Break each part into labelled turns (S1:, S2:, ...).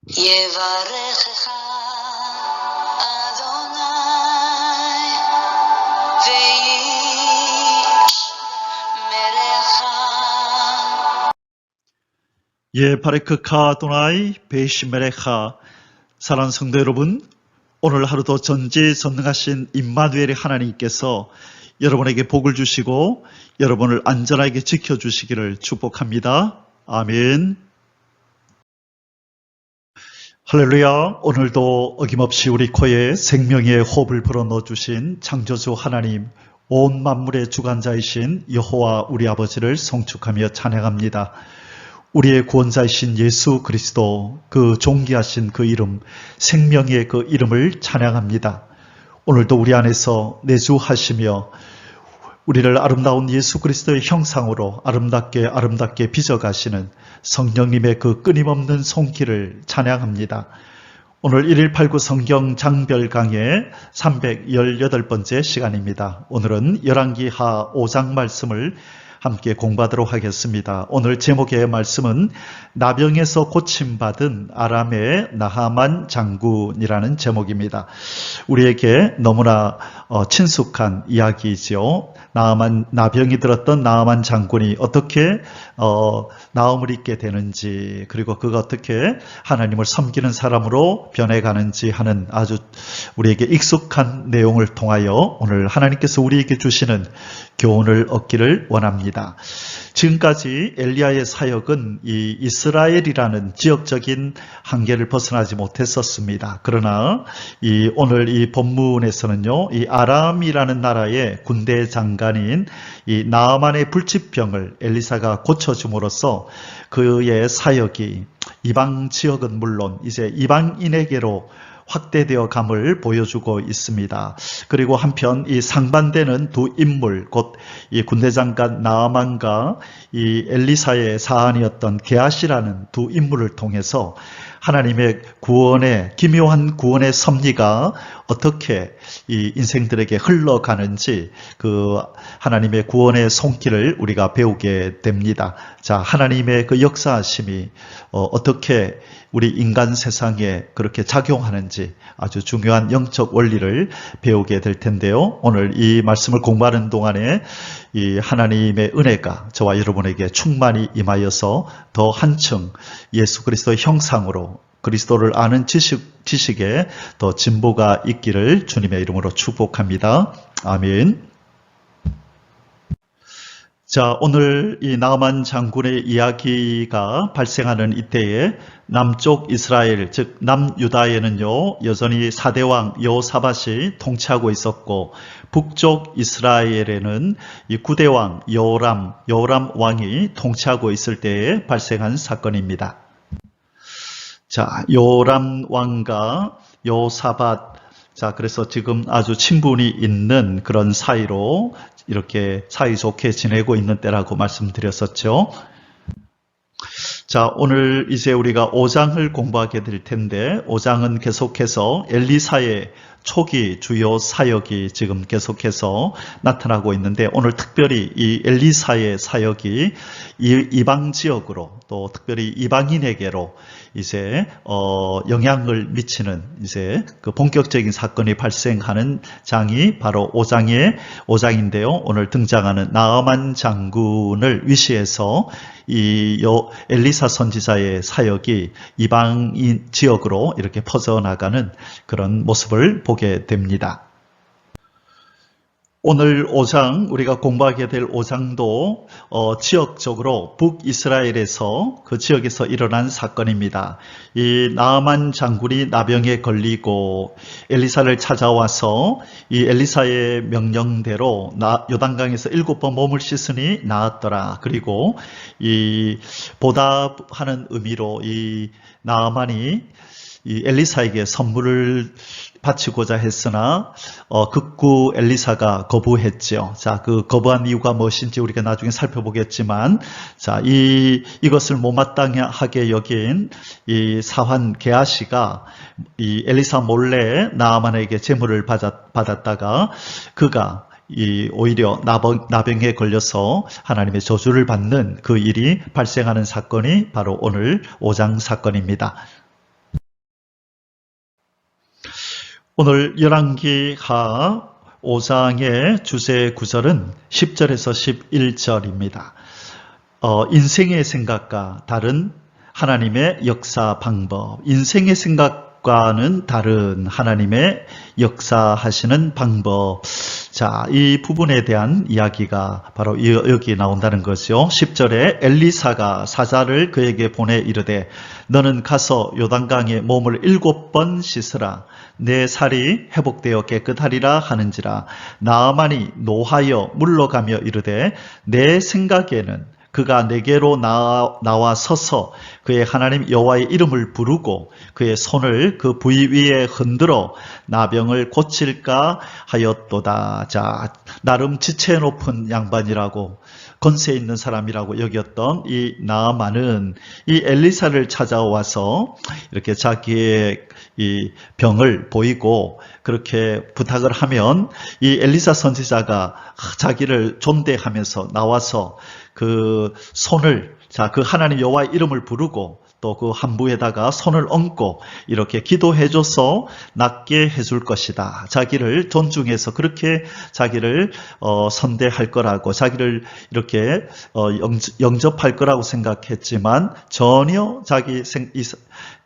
S1: יברכך אדוני וישמרך.
S2: 바레크카 아도나이 베이시메레카. 사랑하는 성도 여러분, 오늘 하루도 전지전능하신 임마누엘의 하나님께서 여러분에게 복을 주시고 여러분을 안전하게 지켜주시기를 축복합니다. 아멘. 할렐루야. 오늘도 어김없이 우리 코에 생명의 호흡을 불어넣어주신 창조주 하나님, 온 만물의 주관자이신 여호와 우리 아버지를 송축하며 찬양합니다. 우리의 구원자이신 예수 그리스도, 그 존귀하신 그 이름, 생명의 그 이름을 찬양합니다. 오늘도 우리 안에서 내주하시며 우리를 아름다운 예수 그리스도의 형상으로 아름답게 빚어가시는 성령님의 그 끊임없는 손길을 찬양합니다. 오늘 1189 성경 장별 강의 318번째 시간입니다. 오늘은 열왕기하 5장 말씀을 함께 공부하도록 하겠습니다. 오늘 제목의 말씀은 나병에서 고침받은 아람의 나하만 장군이라는 제목입니다. 우리에게 너무나 친숙한 이야기이죠. 나병이 들었던 나하만 장군이 어떻게 나음을 입게 되는지, 그리고 그가 어떻게 하나님을 섬기는 사람으로 변해가는지 하는 아주 우리에게 익숙한 내용을 통하여 오늘 하나님께서 우리에게 주시는 교훈을 얻기를 원합니다. 지금까지 엘리야의 사역은 이 이스라엘이라는 지역적인 한계를 벗어나지 못했었습니다. 그러나 오늘 이 본문에서는요, 이 아람이라는 나라의 군대 장관인 이 나아만의 불치병을 엘리사가 고쳐줌으로써 그의 사역이 이방 지역은 물론 이제 이방인에게로 확대되어 감을 보여주고 있습니다. 그리고 한편 이 상반되는 두 인물, 곧 이 군대장관 나아만과 이 엘리사의 사안이었던 게하시라는 두 인물을 통해서 하나님의 구원의 기묘한 구원의 섭리가 어떻게 이 인생들에게 흘러가는지 그 하나님의 구원의 손길을 우리가 배우게 됩니다. 자, 하나님의 그 역사하심이 어떻게 우리 인간 세상에 그렇게 작용하는지 아주 중요한 영적 원리를 배우게 될 텐데요. 오늘 이 말씀을 공부하는 동안에 이 하나님의 은혜가 저와 여러분에게 충만히 임하여서 더 한층 예수 그리스도의 형상으로 그리스도를 아는 지식에 더 진보가 있기를 주님의 이름으로 축복합니다. 아멘. 자, 오늘 이 나아만 장군의 이야기가 발생하는 이때에 남쪽 이스라엘, 즉 남유다에는요, 여전히 4대 왕 여호사밧이 통치하고 있었고, 북쪽 이스라엘에는 이 9대 왕 여호람 왕이 통치하고 있을 때에 발생한 사건입니다. 자, 여호람 왕과 여호사밧, 자, 그래서 지금 아주 친분이 있는 그런 사이로 이렇게 사이좋게 지내고 있는 때라고 말씀드렸었죠. 자, 오늘 이제 우리가 5장을 공부하게 될 텐데 5장은 계속해서 엘리사의 초기 주요 사역이 지금 계속해서 나타나고 있는데 오늘 특별히 이 엘리사의 사역이 이방 지역으로 또 특별히 이방인에게로 이제 영향을 미치는 이제 그 본격적인 사건이 발생하는 장이 바로 5장인데요. 오늘 등장하는 나아만 장군을 위시해서 이 엘리사 선지자의 사역이 이방인 지역으로 이렇게 퍼져나가는 그런 모습을 보게 됩니다. 오늘 5장, 우리가 공부하게 될 5장도 지역적으로 북이스라엘에서 그 지역에서 일어난 사건입니다. 이 나아만 장군이 나병에 걸리고 엘리사를 찾아와서 이 엘리사의 명령대로 요단강에서 7번 몸을 씻으니 나았더라. 그리고 이 보답하는 의미로 이 나아만이 이 엘리사에게 선물을 바치고자 했으나 극구 엘리사가 거부했죠. 자, 그 거부한 이유가 무엇인지 우리가 나중에 살펴보겠지만, 자, 이것을 못마땅하게 여긴 이 사환 게하시가 이 엘리사 몰래 나아만에게 제물을 받았다가 그가 오히려 나병에 걸려서 하나님의 저주를 받는 그 일이 발생하는 사건이 바로 오늘 5장 사건입니다. 오늘 열왕기하 5장의 주제 구절은 10절에서 11절입니다. 인생의 생각과 다른 하나님의 역사 방법, 인생의 생각과는 다른 하나님의 역사하시는 방법. 자, 이 부분에 대한 이야기가 바로 여기 나온다는 것이요. 10절에 엘리사가 사자를 그에게 보내 이르되 너는 가서 요단강에 몸을 7번 씻으라. 내 살이 회복되어 깨끗하리라 하는지라. 나아만이 노하여 물러가며 이르되 내 생각에는 그가 내게로 나와 서서 그의 하나님 여호와의 이름을 부르고 그의 손을 그 부위 위에 흔들어 나병을 고칠까 하였도다. 자, 나름 지체 높은 양반이라고 권세 있는 사람이라고 여겼던 이 나아만은 이 엘리사를 찾아와서 이렇게 자기의 이 병을 보이고 그렇게 부탁을 하면 이 엘리사 선지자가 자기를 존대하면서 나와서 그 손을, 자, 그 하나님 여호와의 이름을 부르고 또 그 한부에다가 손을 얹고 이렇게 기도해줘서 낫게 해줄 것이다. 자기를 존중해서 그렇게 자기를 선대할 거라고, 자기를 이렇게 영접할 거라고 생각했지만 전혀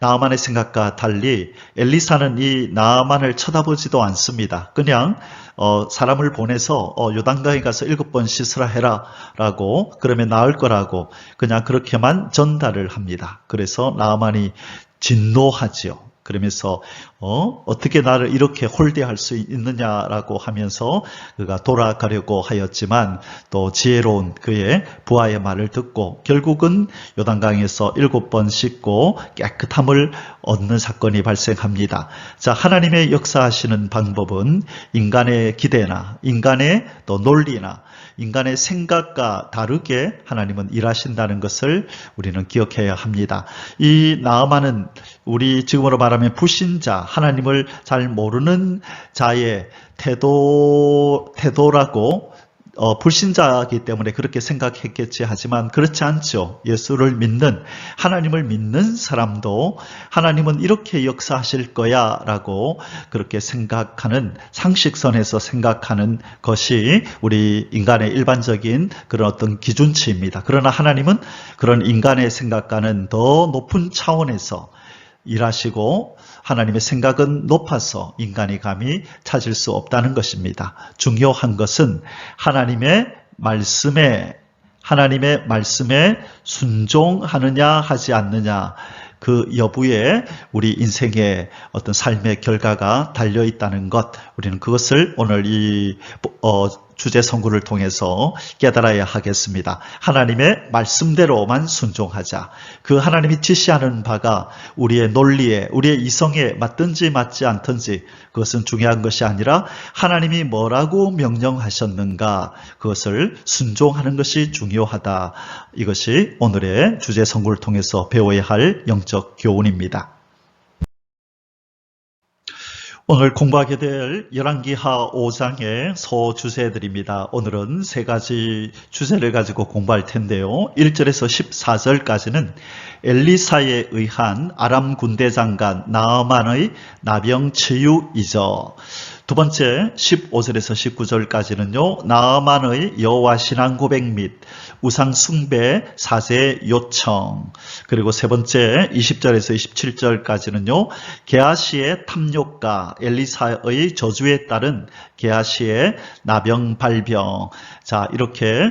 S2: 나아만의 생각과 달리 엘리사는 이 나아만을 쳐다보지도 않습니다. 그냥 사람을 보내서 요단강에 가서 7번 씻으라 해라 라고, 그러면 나을 거라고 그냥 그렇게만 전달을 합니다. 그래서 나아만이 진노하지요. 그러면서 어떻게 나를 이렇게 홀대할 수 있느냐라고 하면서 그가 돌아가려고 하였지만 또 지혜로운 그의 부하의 말을 듣고 결국은 요단강에서 7번 씻고 깨끗함을 얻는 사건이 발생합니다. 자, 하나님의 역사하시는 방법은 인간의 기대나 인간의 또 논리나 인간의 생각과 다르게 하나님은 일하신다는 것을 우리는 기억해야 합니다. 이 나아만은 우리 지금으로 말하면 불신자, 하나님을 잘 모르는 자의 태도라고 불신자이기 때문에 그렇게 생각했겠지 하지만 그렇지 않죠. 예수를 믿는, 하나님을 믿는 사람도 하나님은 이렇게 역사하실 거야 라고 그렇게 생각하는, 상식선에서 생각하는 것이 우리 인간의 일반적인 그런 어떤 기준치입니다. 그러나 하나님은 그런 인간의 생각과는 더 높은 차원에서 일하시고 하나님의 생각은 높아서 인간이 감히 찾을 수 없다는 것입니다. 중요한 것은 하나님의 말씀에 순종하느냐 하지 않느냐, 그 여부에 우리 인생의 어떤 삶의 결과가 달려 있다는 것, 우리는 그것을 오늘 이 주제 선구를 통해서 깨달아야 하겠습니다. 하나님의 말씀대로만 순종하자. 그 하나님이 지시하는 바가 우리의 논리에, 우리의 이성에 맞든지 맞지 않든지 그것은 중요한 것이 아니라 하나님이 뭐라고 명령하셨는가, 그것을 순종하는 것이 중요하다. 이것이 오늘의 주제 선구를 통해서 배워야 할 영적 교훈입니다. 오늘 공부하게 될 열왕기하 5장의 소주제들입니다. 오늘은 세 가지 주제를 가지고 공부할 텐데요. 1절에서 14절까지는 엘리사에 의한 아람 군대 장관 나아만의 나병 치유이죠. 두 번째 15절에서 19절까지는요. 나아만의 여호와 신앙 고백 및 우상 숭배 사죄 요청. 그리고 세 번째 20절에서 27절까지는요. 게하시의 탐욕과 엘리사의 저주에 따른 게하시의 나병 발병. 자, 이렇게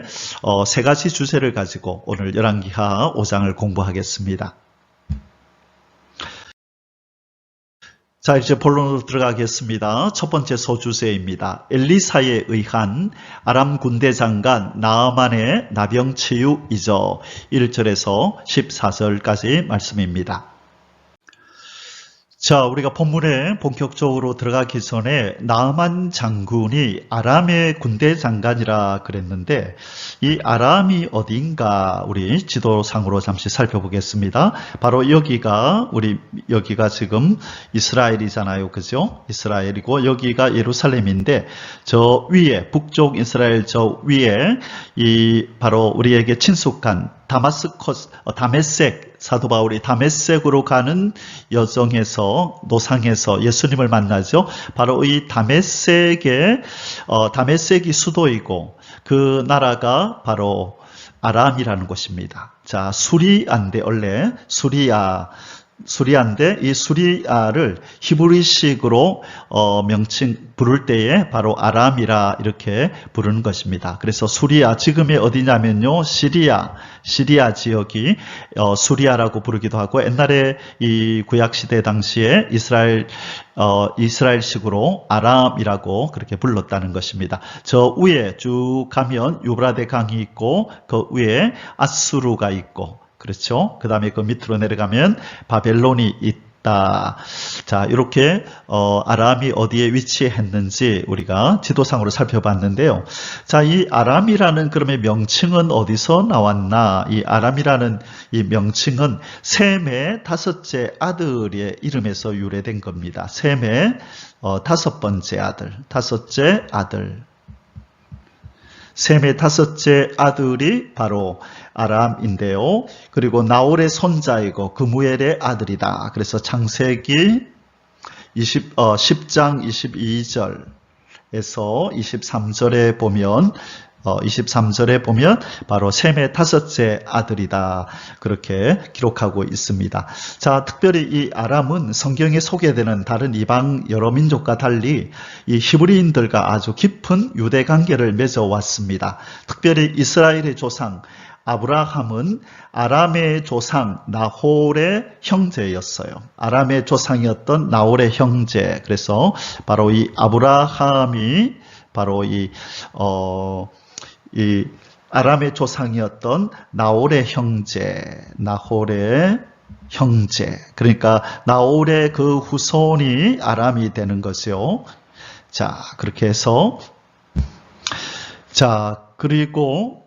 S2: 세 가지 주제를 가지고 오늘 열왕기하 5장을 공부하겠습니다. 자, 이제 본론으로 들어가겠습니다. 첫 번째 소주제입니다. 엘리사에 의한 아람 군대 장관 나아만의 나병 치유이죠. 1절에서 14절까지 말씀입니다. 자, 우리가 본문에 본격적으로 들어가기 전에 나아만 장군이 아람의 군대 장관이라 그랬는데 이 아람이 어딘가 우리 지도상으로 잠시 살펴보겠습니다. 바로 여기가 지금 이스라엘이잖아요. 그죠? 이스라엘이고 여기가 예루살렘인데 저 위에 북쪽 이스라엘 저 위에 이 바로 우리에게 친숙한 다메섹, 사도 바울이 다메섹으로 가는 여정에서, 노상에서 예수님을 만나죠. 바로 이 다메섹이 수도이고, 그 나라가 바로 아람이라는 곳입니다. 자, 수리아인데, 원래 수리아인데 이 수리아를 히브리식으로 명칭 부를 때에 바로 아람이라 이렇게 부르는 것입니다. 그래서 수리아, 지금이 어디냐면요, 시리아 지역이 수리아라고 부르기도 하고, 옛날에 이 구약 시대 당시에 이스라엘식으로 아람이라고 그렇게 불렀다는 것입니다. 저 위에 쭉 가면 유브라데 강이 있고, 그 위에 아수르가 있고, 그렇죠. 그 다음에 그 밑으로 내려가면 바벨론이 있다. 자, 이렇게 아람이 어디에 위치했는지 우리가 지도상으로 살펴봤는데요. 자, 이 아람이라는 그러면 명칭은 어디서 나왔나? 이 아람이라는 이 명칭은 셈의 다섯째 아들의 이름에서 유래된 겁니다. 셈의 다섯째 아들. 셈의 다섯째 아들이 바로 아람인데요. 그리고 나홀의 손자이고 그무엘의 아들이다. 그래서 창세기 10장 22절에서 23절에 보면 바로 셈의 다섯째 아들이다. 그렇게 기록하고 있습니다. 자, 특별히 이 아람은 성경에 소개되는 다른 이방 여러 민족과 달리 이 히브리인들과 아주 깊은 유대 관계를 맺어왔습니다. 특별히 이스라엘의 조상 아브라함은 아람의 조상 나홀의 형제였어요. 아람의 조상이었던 나홀의 형제. 그래서 바로 이 아브라함이 바로 이 아람의 조상이었던 나홀의 형제. 그러니까 나홀의 그 후손이 아람이 되는 거죠. 자, 그렇게 해서 그리고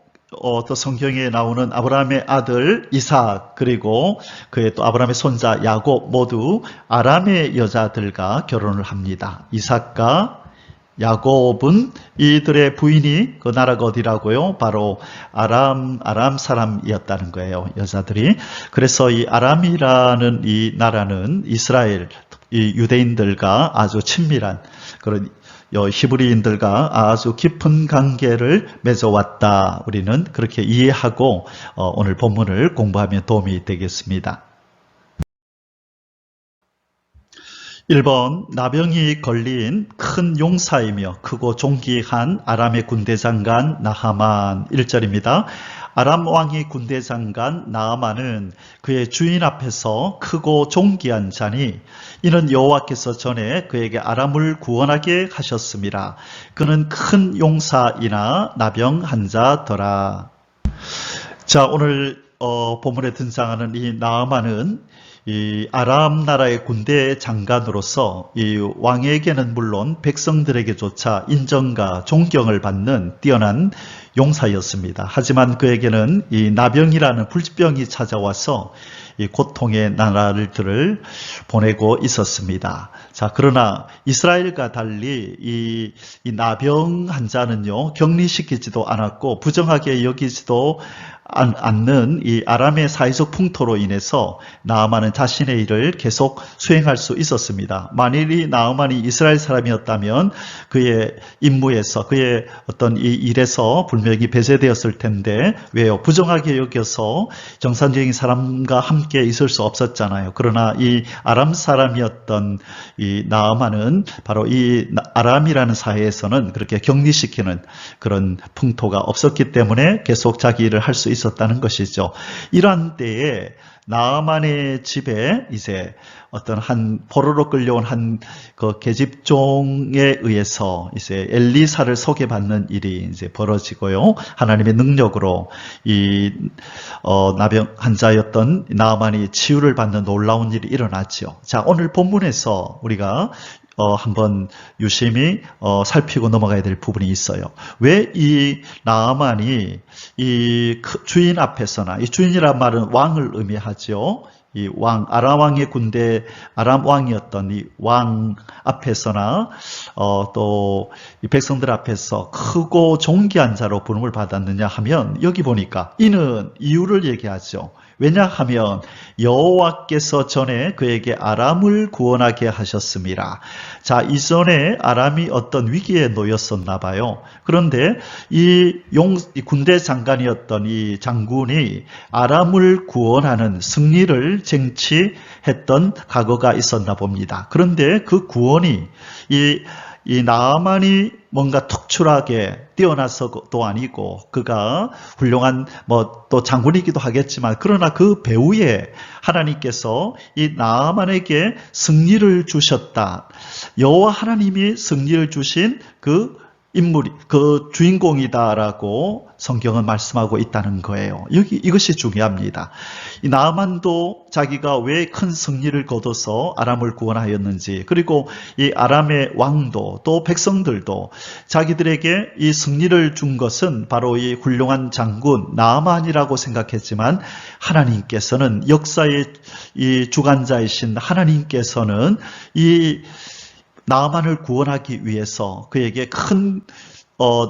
S2: 또 성경에 나오는 아브라함의 아들 이삭, 그리고 그의 또 아브라함의 손자 야곱 모두 아람의 여자들과 결혼을 합니다. 이삭과 야곱은 이들의 부인이 그 나라가 어디라고요? 바로 아람 사람이었다는 거예요, 여자들이. 그래서 이 아람이라는 이 나라는 이스라엘, 이 유대인들과 아주 친밀한 그런 히브리인들과 아주 깊은 관계를 맺어왔다. 우리는 그렇게 이해하고 오늘 본문을 공부하면 도움이 되겠습니다. 1번, 나병이 걸린 큰 용사이며 크고 존귀한 아람의 군대장관 나하만. 1절입니다. 아람 왕이 군대장관 나하만은 그의 주인 앞에서 크고 존귀한 자니 이는 여호와께서 전에 그에게 아람을 구원하게 하셨음이라. 그는 큰 용사이나 나병 환자더라. 자, 오늘 본문에 등장하는 이 나하만은 이 아람 나라의 군대 장관으로서 이 왕에게는 물론 백성들에게조차 인정과 존경을 받는 뛰어난 용사였습니다. 하지만 그에게는 이 나병이라는 불치병이 찾아와서 이 고통의 나날들을 보내고 있었습니다. 자, 그러나 이스라엘과 달리 이 나병 환자는요, 격리시키지도 않았고 부정하게 여기지도 않는 이 아람의 사회적 풍토로 인해서 나아만은 자신의 일을 계속 수행할 수 있었습니다. 만일 이 나아만이 이스라엘 사람이었다면 그의 임무에서, 그의 어떤 이 일에서 분명히 배제되었을 텐데, 왜요? 부정하게 여겨서 정상적인 사람과 함께 있을 수 없었잖아요. 그러나 이 아람 사람이었던 이 나아만은 바로 이 아람이라는 사회에서는 그렇게 격리시키는 그런 풍토가 없었기 때문에 계속 자기 일을 할 수 있었다는 것이죠. 이러한 때에 나아만의 집에 이제 어떤 한 포로로 끌려온 한 그 계집종에 의해서 이제 엘리사를 소개받는 일이 이제 벌어지고요. 하나님의 능력으로 이 나병 환자였던 나아만이 치유를 받는 놀라운 일이 일어났죠. 자, 오늘 본문에서 우리가 한번 유심히 살피고 넘어가야 될 부분이 있어요. 왜 이 나아만이 이 주인 앞에서나, 이 주인이란 말은 왕을 의미하죠. 이 왕, 아람 왕의 군대, 아람 왕이었던 이 왕 앞에서나, 또, 이 백성들 앞에서 크고 존귀한 자로 부름을 받았느냐 하면, 여기 보니까, 이는 이유를 얘기하죠. 왜냐하면 여호와께서 전에 그에게 아람을 구원하게 하셨습니다. 자, 이전에 아람이 어떤 위기에 놓였었나 봐요. 그런데 이 군대 장관이었던 이 장군이 아람을 구원하는 승리를 쟁취했던 과거가 있었나 봅니다. 그런데 그 구원이 이 나아만이 뭔가 특출하게 뛰어나서도 아니고 그가 훌륭한 또 장군이기도 하겠지만 그러나 그 배후에 하나님께서 이 나아만에게 승리를 주셨다. 여호와 하나님이 승리를 주신 그 인물이 그 주인공이다라고 성경은 말씀하고 있다는 거예요. 이것이 중요합니다. 이 나아만도 자기가 왜 큰 승리를 거둬서 아람을 구원하였는지, 그리고 이 아람의 왕도 또 백성들도 자기들에게 이 승리를 준 것은 바로 이 훌륭한 장군 나아만이라고 생각했지만, 하나님께서는 역사의 이 주관자이신 하나님께서는 이 나아만을 구원하기 위해서 그에게 큰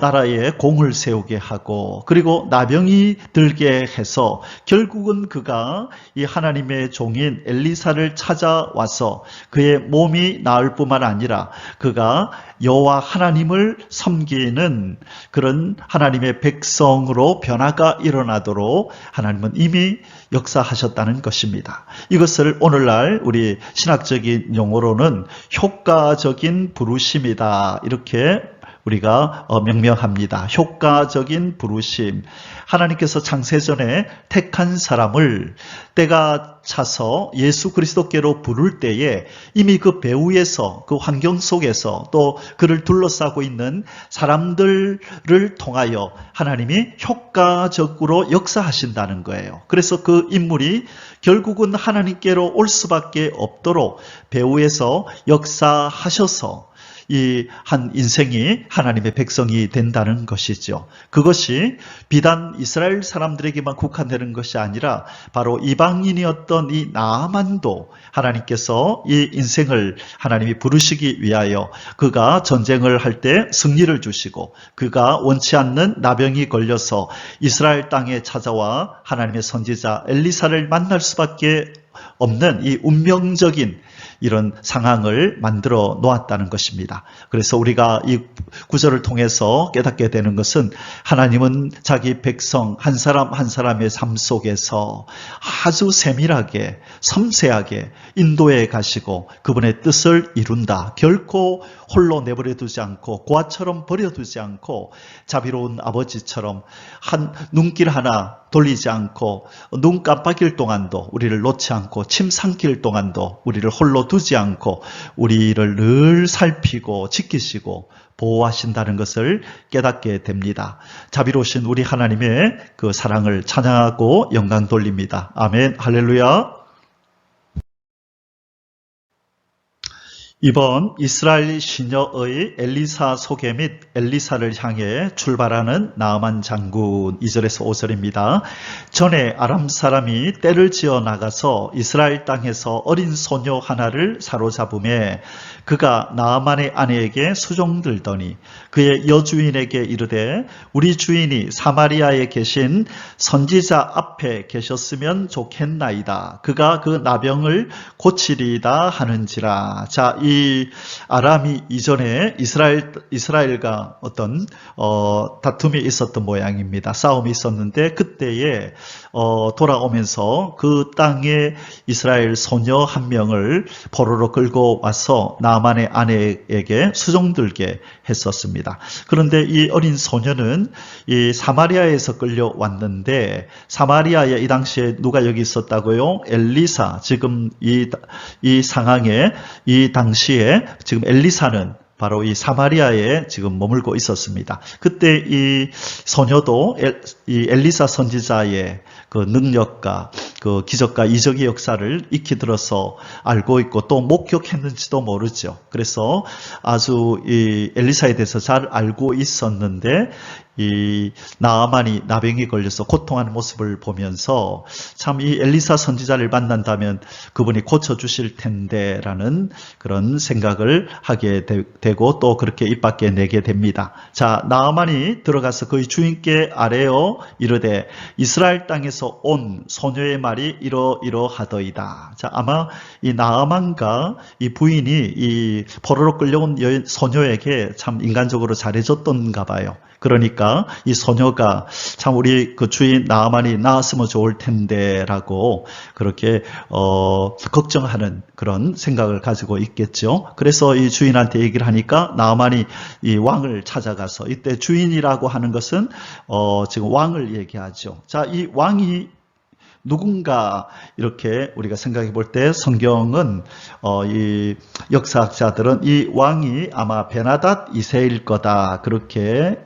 S2: 나라에 공을 세우게 하고, 그리고 나병이 들게 해서 결국은 그가 이 하나님의 종인 엘리사를 찾아와서 그의 몸이 나을 뿐만 아니라 그가 여호와 하나님을 섬기는 그런 하나님의 백성으로 변화가 일어나도록 하나님은 이미 역사하셨다는 것입니다. 이것을 오늘날 우리 신학적인 용어로는 효과적인 부르심이다, 이렇게 우리가 명명합니다. 효과적인 부르심. 하나님께서 창세전에 택한 사람을 때가 차서 예수 그리스도께로 부를 때에 이미 그 배후에서, 그 환경 속에서, 또 그를 둘러싸고 있는 사람들을 통하여 하나님이 효과적으로 역사하신다는 거예요. 그래서 그 인물이 결국은 하나님께로 올 수밖에 없도록 배후에서 역사하셔서 이 한 인생이 하나님의 백성이 된다는 것이죠. 그것이 비단 이스라엘 사람들에게만 국한되는 것이 아니라 바로 이방인이었던 이 나아만도 하나님께서 이 인생을 하나님이 부르시기 위하여 그가 전쟁을 할 때 승리를 주시고, 그가 원치 않는 나병이 걸려서 이스라엘 땅에 찾아와 하나님의 선지자 엘리사를 만날 수밖에 없는 이 운명적인 이런 상황을 만들어 놓았다는 것입니다. 그래서 우리가 이 구절을 통해서 깨닫게 되는 것은, 하나님은 자기 백성 한 사람 한 사람의 삶 속에서 아주 세밀하게 섬세하게 인도해 가시고 그분의 뜻을 이룬다. 결코 홀로 내버려 두지 않고 고아처럼 버려두지 않고 자비로운 아버지처럼 한 눈길 하나 돌리지 않고 눈 깜빡일 동안도 우리를 놓지 않고 침 삼킬 동안도 우리를 홀로 두지 않고 우리를 늘 살피고 지키시고 보호하신다는 것을 깨닫게 됩니다. 자비로우신 우리 하나님의 그 사랑을 찬양하고 영광 돌립니다. 아멘, 할렐루야. 이번 이스라엘 시녀의 엘리사 소개 및 엘리사를 향해 출발하는 나아만 장군 2절에서 5절입니다. 전에 아람 사람이 떼를 지어 나가서 이스라엘 땅에서 어린 소녀 하나를 사로잡음에 그가 나아만의 아내에게 수종들더니 그의 여주인에게 이르되 우리 주인이 사마리아에 계신 선지자 앞에 계셨으면 좋겠나이다. 그가 그 나병을 고치리다 하는지라. 자, 이 아람이 이전에 이스라엘과 어떤 다툼이 있었던 모양입니다. 싸움이 있었는데 그때에 돌아오면서 그 땅에 이스라엘 소녀 한 명을 포로로 끌고 와서 나아만의 아내에게 수종들게 했었습니다. 그런데 이 어린 소녀는 이 사마리아에서 끌려왔는데, 사마리아에 이 당시에 누가 여기 있었다고요? 엘리사. 지금 이 상황에 이 당시에 지금 엘리사는 바로 이 사마리아에 지금 머물고 있었습니다. 그때 이 소녀도 이 엘리사 선지자의 그 능력과 그 기적과 이적의 역사를 익히 들어서 알고 있고 또 목격했는지도 모르죠. 그래서 아주 이 엘리사에 대해서 잘 알고 있었는데 이 나아만이 나병이 걸려서 고통하는 모습을 보면서 참 이 엘리사 선지자를 만난다면 그분이 고쳐주실 텐데라는 그런 생각을 하게 되고 또 그렇게 입 밖에 내게 됩니다. 자, 나아만이 들어가서 그의 주인께 아뢰어 이르되 이스라엘 땅에서 온 소녀의 말이 이러이러하더이다. 자, 아마 이 나아만과 이 부인이 이 포로로 끌려온 소녀에게 참 인간적으로 잘해줬던가 봐요. 그러니까 이 소녀가 참 우리 그 주인 나아만이 나았으면 좋을 텐데라고 그렇게 걱정하는 그런 생각을 가지고 있겠죠. 그래서 이 주인한테 얘기를 하니까 나아만이 이 왕을 찾아가서 이때 주인이라고 하는 것은 지금 왕을 얘기하죠. 자, 이 왕이 누군가 이렇게 우리가 생각해 볼 때 성경은 이 역사학자들은 이 왕이 아마 베나닷 2세일 거다 그렇게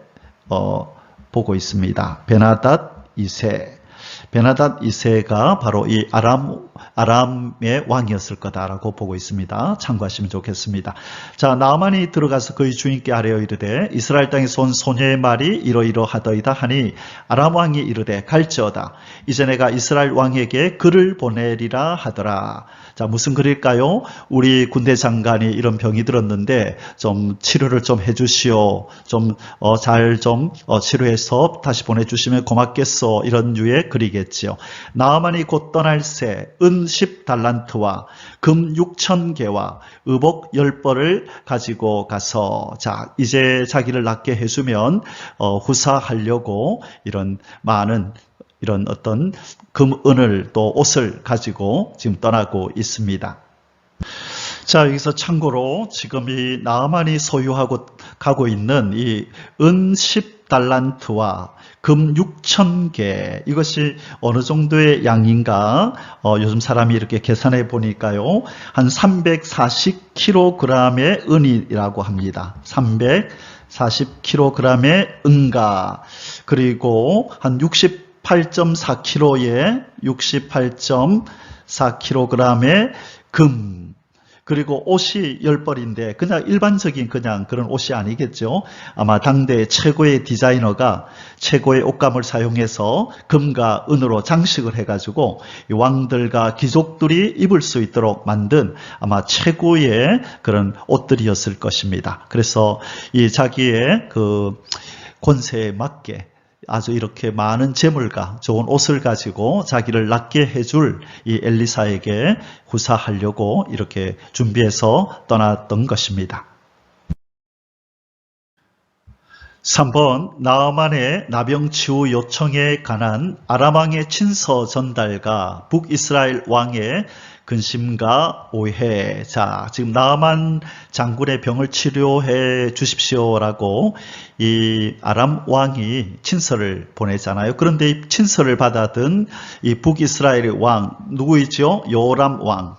S2: 보고 있습니다. 베나닷 2세. 베나닷 2세가 바로 이 아람의 왕이었을 거다라고 보고 있습니다. 참고하시면 좋겠습니다. 자, 나아만이 들어가서 그의 주인께 아뢰어 이르되 이스라엘 땅에서 온 소녀의 말이 이러이러하더이다 하니 아람 왕이 이르되 갈지어다. 이제 내가 이스라엘 왕에게 글을 보내리라 하더라. 자, 무슨 글일까요? 우리 군대 장관이 이런 병이 들었는데 좀 치료를 좀 해주시오. 좀 잘 좀 치료해서 다시 보내주시면 고맙겠소. 이런 류의 글이겠지요. 나아만이 곧 떠날 새 은 10달란트와 금 6,000개와 의복 10벌을 가지고 가서 자, 이제 자기를 낫게 해주면 후사하려고 이런 많은 이런 어떤 금, 은을 또 옷을 가지고 지금 떠나고 있습니다. 자, 여기서 참고로 지금 이 나아만이 소유하고 가고 있는 이 은 10달란트와 금 6,000개 이것이 어느 정도의 양인가 요즘 사람이 이렇게 계산해 보니까요 한 340kg의 은이라고 합니다. 340kg의 은가 그리고 한 68.4kg의 68.4kg의 금 그리고 옷이 10벌인데 그냥 일반적인 그냥 그런 옷이 아니겠죠. 아마 당대 최고의 디자이너가 최고의 옷감을 사용해서 금과 은으로 장식을 해가지고 왕들과 귀족들이 입을 수 있도록 만든 아마 최고의 그런 옷들이었을 것입니다. 그래서 이 자기의 그 권세에 맞게 아주 이렇게 많은 재물과 좋은 옷을 가지고 자기를 낫게 해줄 이 엘리사에게 후사하려고 이렇게 준비해서 떠났던 것입니다. 3번 나아만의 나병 치유 요청에 관한 아람 왕의 친서 전달과 북이스라엘 왕의 근심과 오해. 자, 지금 나아만 장군의 병을 치료해 주십시오라고 이 아람 왕이 친서를 보내잖아요. 그런데 이 친서를 받아든 이 북이스라엘의 왕 누구이죠? 요람 왕.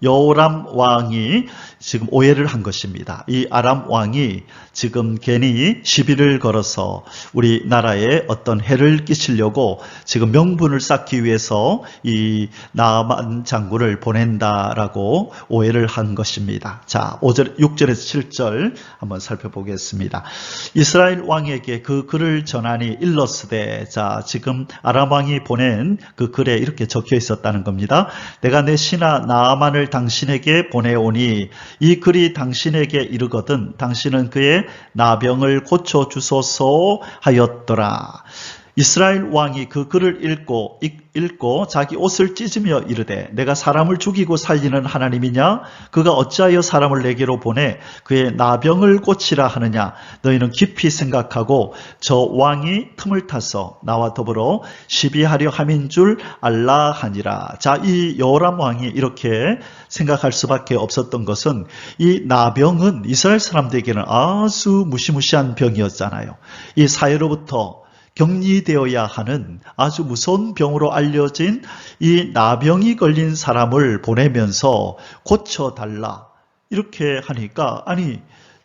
S2: 여호람 왕이 지금 오해를 한 것입니다. 이 아람 왕이 지금 괜히 시비를 걸어서 우리나라에 어떤 해를 끼치려고 지금 명분을 쌓기 위해서 이 나아만 장군을 보낸다라고 오해를 한 것입니다. 자, 6절에서 7절 한번 살펴보겠습니다. 이스라엘 왕에게 그 글을 전하니 일러스되 자, 지금 아람 왕이 보낸 그 글에 이렇게 적혀 있었다는 겁니다. 내가 내 신하 나아만을 당신에게 보내오니 이 글이 당신에게 이르거든 당신은 그의 나병을 고쳐주소서 하였더라. 이스라엘 왕이 그 글을 읽고 자기 옷을 찢으며 이르되 내가 사람을 죽이고 살리는 하나님이냐? 그가 어찌하여 사람을 내게로 보내 그의 나병을 고치라 하느냐? 너희는 깊이 생각하고 저 왕이 틈을 타서 나와 더불어 시비하려 함인 줄 알라 하니라. 자, 이 여호람 왕이 이렇게 생각할 수밖에 없었던 것은 이 나병은 이스라엘 사람들에게는 아주 무시무시한 병이었잖아요. 이 사회로부터 격리되어야 하는 아주 무서운 병으로 알려진 이 나병이 걸린 사람을 보내면서 고쳐달라 이렇게 하니까 아니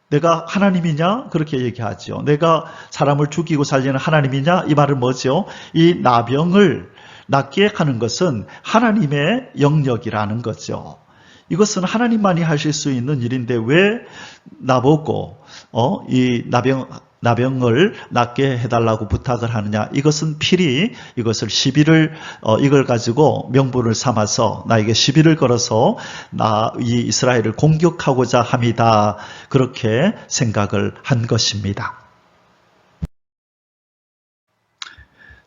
S2: 내가 하나님이냐? 그렇게 얘기하죠. 내가 사람을 죽이고 살리는 하나님이냐? 이 말은 뭐죠? 이 나병을 낫게 하는 것은 하나님의 영역이라는 거죠. 이것은 하나님만이 하실 수 있는 일인데 왜 나보고 이 나병을 낫게 해달라고 부탁을 하느냐? 이것은 필히 이것을 시비를 이걸 가지고 명분을 삼아서 나에게 시비를 걸어서 이 이스라엘을 공격하고자 함이다. 그렇게 생각을 한 것입니다.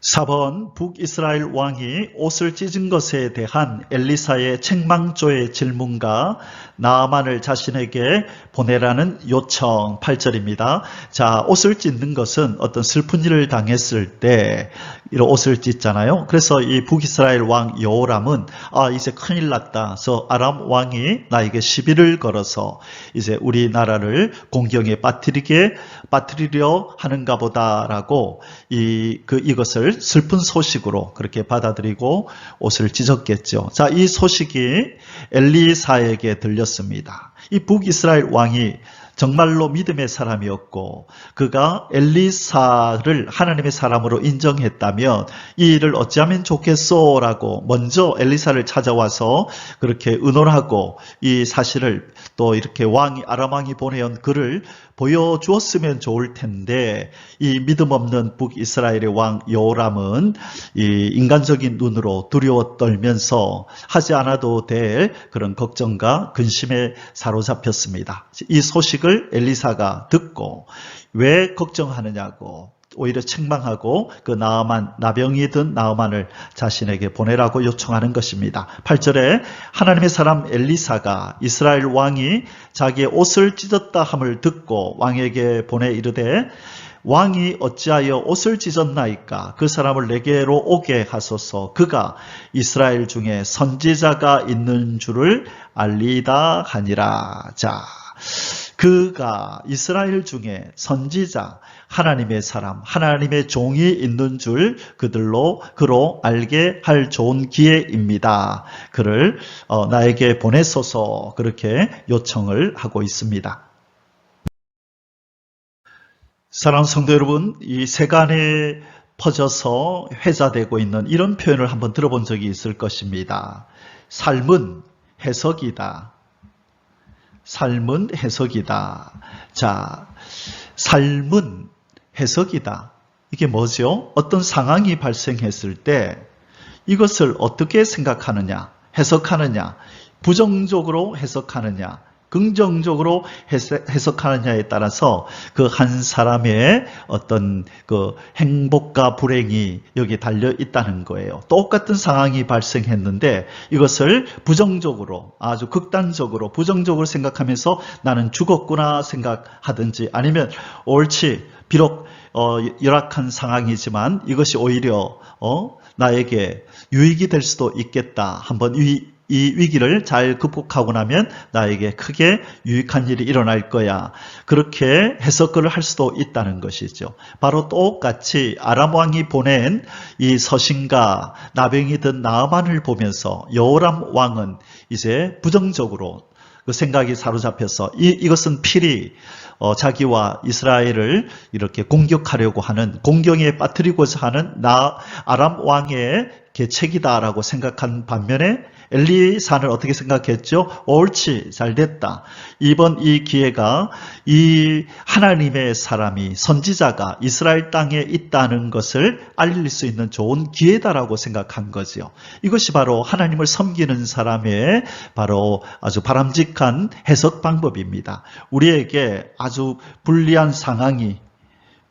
S2: 4번 북이스라엘 왕이 옷을 찢은 것에 대한 엘리사의 책망조의 질문과 나아만을 자신에게 보내라는 요청 8절입니다. 자, 옷을 찢는 것은 어떤 슬픈 일을 당했을 때 이런 옷을 찢잖아요. 그래서 이 북이스라엘 왕 여호람은 이제 큰일 났다. 그래서 아람 왕이 나에게 시비를 걸어서 이제 우리나라를 공경에 빠뜨리려 하는가 보다라고 이것을 슬픈 소식으로 그렇게 받아들이고 옷을 찢었겠죠. 자, 이 소식이 엘리사에게 들렸습니다. 이 북이스라엘 왕이 정말로 믿음의 사람이었고 그가 엘리사를 하나님의 사람으로 인정했다면 이 일을 어찌하면 좋겠소라고 먼저 엘리사를 찾아와서 그렇게 의논하고 이 사실을 또 이렇게 아람 왕이 보내온 글을 보여주었으면 좋을 텐데 이 믿음 없는 북이스라엘의 왕 여호람은 이 인간적인 눈으로 두려워 떨면서 하지 않아도 될 그런 걱정과 근심에 사로잡혔습니다. 이 소식을 엘리사가 듣고 왜 걱정하느냐고 오히려 책망하고 그 나병이 든 나아만을 자신에게 보내라고 요청하는 것입니다. 8절에 하나님의 사람 엘리사가 이스라엘 왕이 자기의 옷을 찢었다 함을 듣고 왕에게 보내 이르되 왕이 어찌하여 옷을 찢었나이까? 그 사람을 내게로 오게 하소서. 그가 이스라엘 중에 선지자가 있는 줄을 알리다 하니라. 자, 그가 이스라엘 중에 선지자, 하나님의 사람, 하나님의 종이 있는 줄 그로 알게 할 좋은 기회입니다. 그를 나에게 보내소서 그렇게 요청을 하고 있습니다. 사랑하는 성도 여러분, 이 세간에 퍼져서 회자되고 있는 이런 표현을 한번 들어본 적이 있을 것입니다. 삶은 해석이다. 삶은 해석이다. 자, 삶은 해석이다. 이게 뭐죠? 어떤 상황이 발생했을 때 이것을 어떻게 생각하느냐, 해석하느냐, 부정적으로 해석하느냐, 긍정적으로 해석하느냐에 따라서 그 한 사람의 어떤 그 행복과 불행이 여기에 달려 있다는 거예요. 똑같은 상황이 발생했는데 이것을 부정적으로 아주 극단적으로 부정적으로 생각하면서 나는 죽었구나 생각하든지 아니면 옳지 비록 열악한 상황이지만 이것이 오히려 나에게 유익이 될 수도 있겠다. 한번 이 위기를 잘 극복하고 나면 나에게 크게 유익한 일이 일어날 거야. 그렇게 해석을 할 수도 있다는 것이죠. 바로 똑같이 아람 왕이 보낸 이 서신과 나병이 든 나아만을 보면서 여호람 왕은 이제 부정적으로 그 생각이 사로잡혀서 이것은 필히 자기와 이스라엘을 이렇게 공격하려고 하는 공경에 빠뜨리고자 하는 아람 왕의 계책이다라고 생각한 반면에 엘리사는 어떻게 생각했죠? 옳지, 잘됐다. 이번 이 기회가 이 하나님의 사람이 선지자가 이스라엘 땅에 있다는 것을 알릴 수 있는 좋은 기회다라고 생각한 거죠. 이것이 바로 하나님을 섬기는 사람의 바로 아주 바람직한 해석 방법입니다. 우리에게 아주 불리한 상황이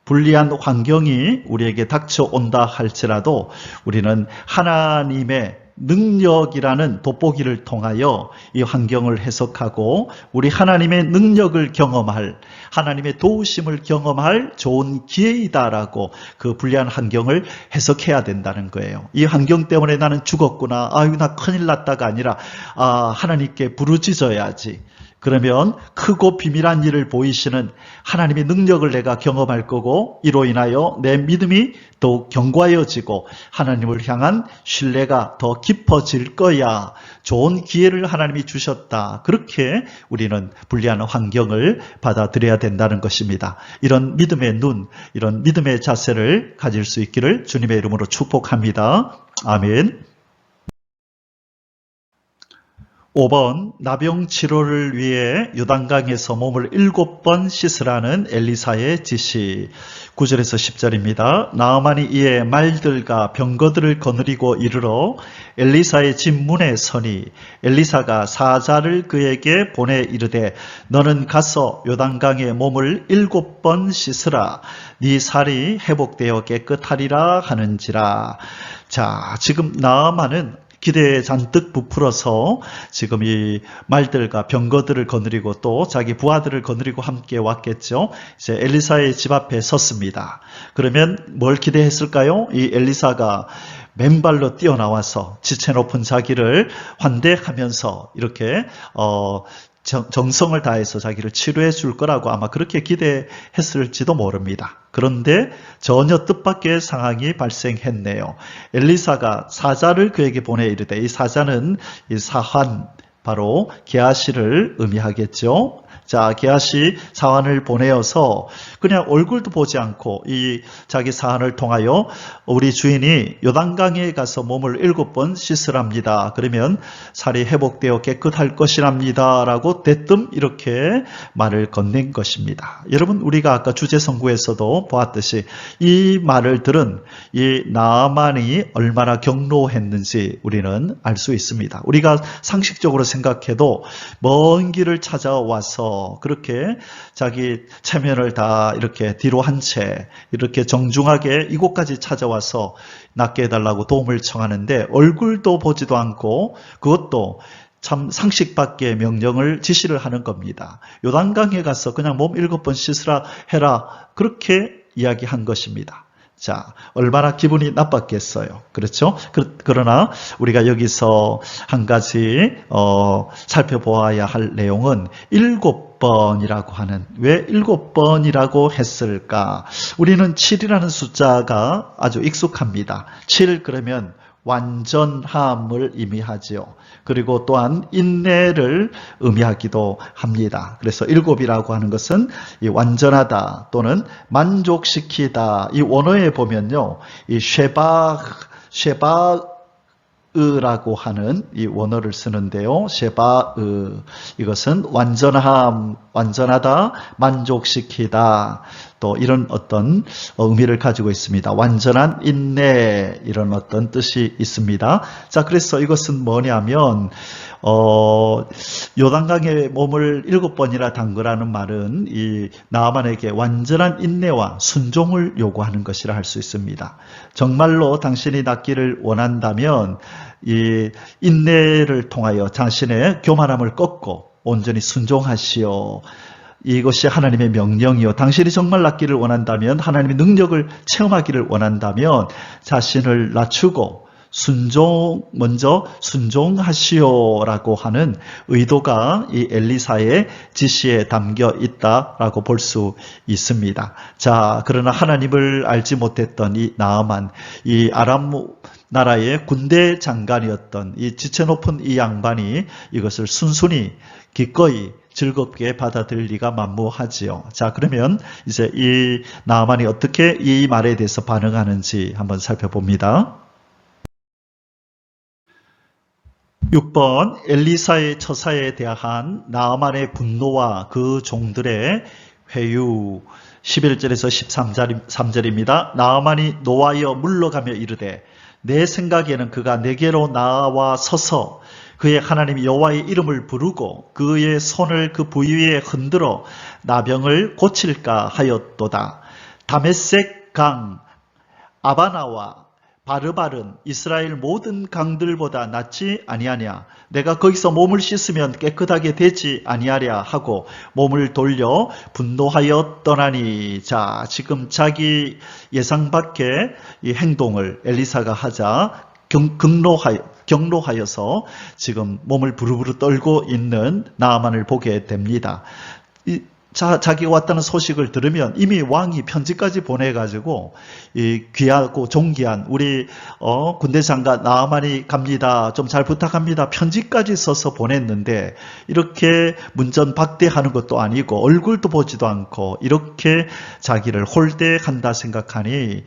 S2: 불리한 환경이 우리에게 닥쳐온다 할지라도 우리는 하나님의 능력이라는 돋보기를 통하여 이 환경을 해석하고 우리 하나님의 능력을 경험할 하나님의 도우심을 경험할 좋은 기회이다라고 그 불리한 환경을 해석해야 된다는 거예요. 이 환경 때문에 나는 죽었구나. 나 큰일 났다가 아니라 하나님께 부르짖어야지. 그러면 크고 비밀한 일을 보이시는 하나님의 능력을 내가 경험할 거고 이로 인하여 내 믿음이 더욱 견고해지고 하나님을 향한 신뢰가 더 깊어질 거야. 좋은 기회를 하나님이 주셨다. 그렇게 우리는 불리한 환경을 받아들여야 된다는 것입니다. 이런 믿음의 눈, 이런 믿음의 자세를 가질 수 있기를 주님의 이름으로 축복합니다. 아멘. 5번 나병 치료를 위해 요단강에서 몸을 7번 씻으라는 엘리사의 지시. 9절에서 10절입니다. 나아만이 이에 말들과 병거들을 거느리고 이르러 엘리사의 집 문에 서니 엘리사가 사자를 그에게 보내 이르되 너는 가서 요단강에 몸을 7번 씻으라. 네 살이 회복되어 깨끗하리라 하는지라. 자, 지금 나아만은 기대에 잔뜩 부풀어서 지금 이 말들과 병거들을 거느리고 또 자기 부하들을 거느리고 함께 왔겠죠. 이제 엘리사의 집 앞에 섰습니다. 그러면 뭘 기대했을까요? 이 엘리사가 맨발로 뛰어나와서 지체 높은 자기를 환대하면서 이렇게 정성을 다해서 자기를 치료해 줄 거라고 아마 그렇게 기대했을지도 모릅니다. 그런데 전혀 뜻밖의 상황이 발생했네요. 엘리사가 사자를 그에게 보내 이르되, 이 사자는 이 사환, 바로 게하시를 의미하겠죠. 자, 게하시 사환을 보내어서 그냥 얼굴도 보지 않고 이 자기 사환을 통하여 우리 주인이 요단강에 가서 몸을 7번 씻으랍니다. 그러면 살이 회복되어 깨끗할 것이랍니다. 라고 대뜸 이렇게 말을 건넨 것입니다. 여러분, 우리가 아까 주제 선구에서도 보았듯이 이 말을 들은 이 나아만이 얼마나 경로했는지 우리는 알 수 있습니다. 우리가 상식적으로 생각해도 먼 길을 찾아와서 그렇게 자기 체면을 다 이렇게 뒤로 한 채 이렇게 정중하게 이곳까지 찾아와서 낫게 해달라고 도움을 청하는데 얼굴도 보지도 않고 그것도 참 상식 밖의 명령을 지시를 하는 겁니다. 요단강에 가서 그냥 몸 7번 씻으라 해라, 그렇게 이야기한 것입니다. 자, 얼마나 기분이 나빴겠어요. 그렇죠? 그러나 우리가 여기서 한 가지 살펴보아야 할 내용은 7번이라고 하는, 왜 7번이라고 했을까? 우리는 7이라는 숫자가 아주 익숙합니다. 7 그러면 완전함을 의미하지요. 그리고 또한 인내를 의미하기도 합니다. 그래서 7이라고 하는 것은 이 완전하다 또는 만족시키다. 이 원어에 보면요, 이 쉐바으라고 하는 이 원어를 쓰는데요. 쉐바으, 이것은 완전함, 완전하다, 만족시키다, 또 이런 어떤 의미를 가지고 있습니다. 완전한 인내, 이런 어떤 뜻이 있습니다. 자, 그래서 이것은 뭐냐면 요단강에 몸을 7번이나 담그라는 말은 이 나아만에게 완전한 인내와 순종을 요구하는 것이라 할 수 있습니다. 정말로 당신이 낫기를 원한다면 이 인내를 통하여 당신의 교만함을 꺾고 온전히 순종하시오. 이것이 하나님의 명령이요. 당신이 정말 낫기를 원한다면, 하나님의 능력을 체험하기를 원한다면 자신을 낮추고 먼저 순종하시오라고 하는 의도가 이 엘리사의 지시에 담겨 있다라고 볼 수 있습니다. 자, 그러나 하나님을 알지 못했던 이 나아만, 이 아람 나라의 군대 장관이었던 이 지체 높은 이 양반이 이것을 순순히 기꺼이 즐겁게 받아들일 리가 만무하지요. 자, 그러면 이제 이 나아만이 어떻게 이 말에 대해서 반응하는지 한번 살펴봅니다. 6번 엘리사의 처사에 대한 나아만의 분노와 그 종들의 회유. 11절에서 13절입니다. 나아만이 노하여 물러가며 이르되 내 생각에는 그가 내게로 나와 서서 그의 하나님 여호와의 이름을 부르고 그의 손을 그 부위 위에 흔들어 나병을 고칠까 하였도다. 다메섹 강 아바나와 바르발은 이스라엘 모든 강들보다 낫지 아니하냐. 내가 거기서 몸을 씻으면 깨끗하게 되지 아니하랴 하고 몸을 돌려 분노하여 떠나니. 자, 지금 자기 예상 밖의 이 행동을 엘리사가 하자 경로하여서 지금 몸을 부르부르 떨고 있는 나아만을 보게 됩니다. 자기가 왔다는 소식을 들으면 이미 왕이 편지까지 보내가지고 이 귀하고 존귀한 우리 군대 장관 나아만이 갑니다. 좀 잘 부탁합니다. 편지까지 써서 보냈는데 이렇게 문전박대하는 것도 아니고 얼굴도 보지도 않고 이렇게 자기를 홀대한다 생각하니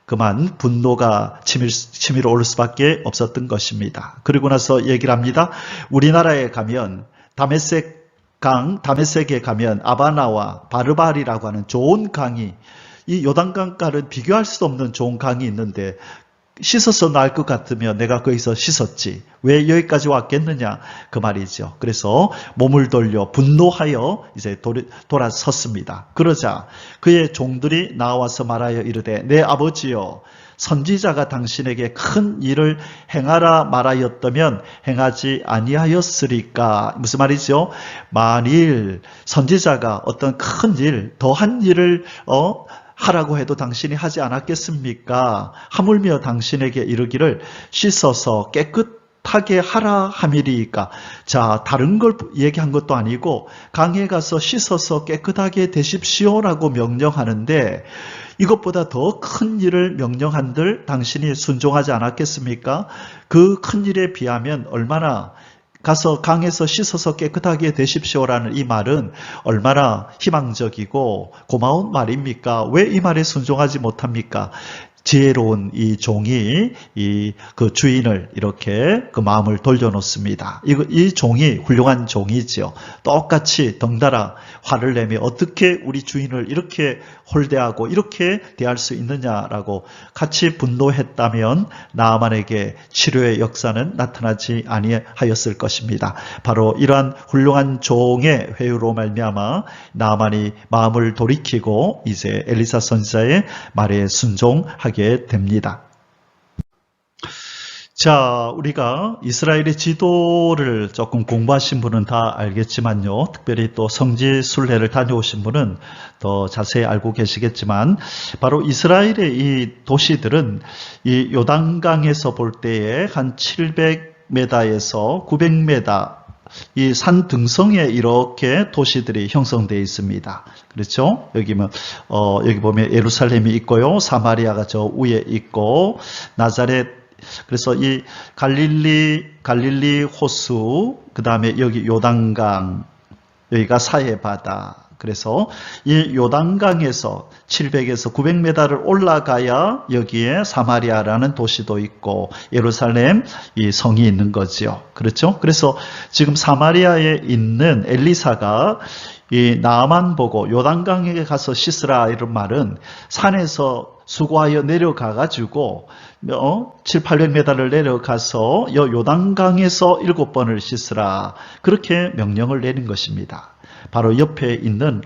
S2: 그만 분노가 치밀어 오를 수밖에 없었던 것입니다. 그리고 나서 얘기를 합니다. 우리나라에 가면 다메섹에 가면 아바나와 바르발이라고 하는 좋은 강이, 이 요단강가를 비교할 수 없는 좋은 강이 있는데 씻어서 나을 것 같으면 내가 거기서 씻었지. 왜 여기까지 왔겠느냐? 그 말이죠. 그래서 몸을 돌려 분노하여 이제 돌아섰습니다. 그러자 그의 종들이 나와서 말하여 이르되 내 아버지여 선지자가 당신에게 큰 일을 행하라 말하였다면 행하지 아니하였으리까. 무슨 말이죠? 만일 선지자가 어떤 큰 일, 더한 일을 하라고 해도 당신이 하지 않았겠습니까? 하물며 당신에게 이르기를 씻어서 깨끗하게 하라 함이리까. 자, 다른 걸 얘기한 것도 아니고 강에 가서 씻어서 깨끗하게 되십시오라고 명령하는데 이것보다 더 큰 일을 명령한들 당신이 순종하지 않았겠습니까? 그 큰 일에 비하면 얼마나 가서 강에서 씻어서 깨끗하게 되십시오라는 이 말은 얼마나 희망적이고 고마운 말입니까? 왜 이 말에 순종하지 못합니까? 지혜로운 이 종이 그 주인을 이렇게 그 마음을 돌려놓습니다. 이 종이 훌륭한 종이죠. 똑같이 덩달아 화를 내며 어떻게 우리 주인을 이렇게 홀대하고 이렇게 대할 수 있느냐라고 같이 분노했다면 나아만에게 치료의 역사는 나타나지 아니하였을 것입니다. 바로 이러한 훌륭한 종의 회유로 말미암아 나아만이 마음을 돌이키고 이제 엘리사 선지자의 말에 순종하게 됩니다. 자, 우리가 이스라엘의 지도를 조금 공부하신 분은 다 알겠지만요. 특별히 또 성지순례를 다녀오신 분은 더 자세히 알고 계시겠지만 바로 이스라엘의 이 도시들은 이 요단강에서 볼 때에 한 700m에서 900m 이 산 등성에 이렇게 도시들이 형성되어 있습니다. 그렇죠? 여기 보면 예루살렘이 있고요. 사마리아가 저 위에 있고 나자렛, 그래서 이 갈릴리 호수, 그 다음에 여기 요단강, 여기가 사해바다. 그래서 이 요단강에서 700에서 900m를 올라가야 여기에 사마리아라는 도시도 있고 예루살렘 이 성이 있는 거죠. 그렇죠? 그래서 지금 사마리아에 있는 엘리사가 이 나만 보고 요단강에 가서 씻으라 이런 말은 산에서 수고하여 내려가 가지고 7, 800m를 내려가서 요단강에서 7번을 씻으라 그렇게 명령을 내린 것입니다. 바로 옆에 있는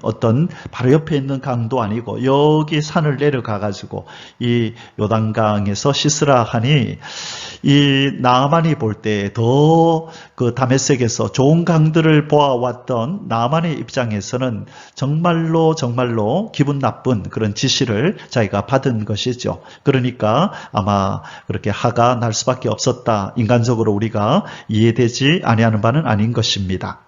S2: 바로 옆에 있는 강도 아니고 여기 산을 내려가 가지고 이 요단강에서 씻으라 하니 이 나아만이 볼 때 더 그 다메섹에서 좋은 강들을 보아왔던 나아만의 입장에서는 정말로 기분 나쁜 그런 지시를 자기가 받은 것이죠. 그러니까 아마 그렇게 화가 날 수밖에 없었다. 인간적으로 우리가 이해되지 아니하는 바는 아닌 것입니다.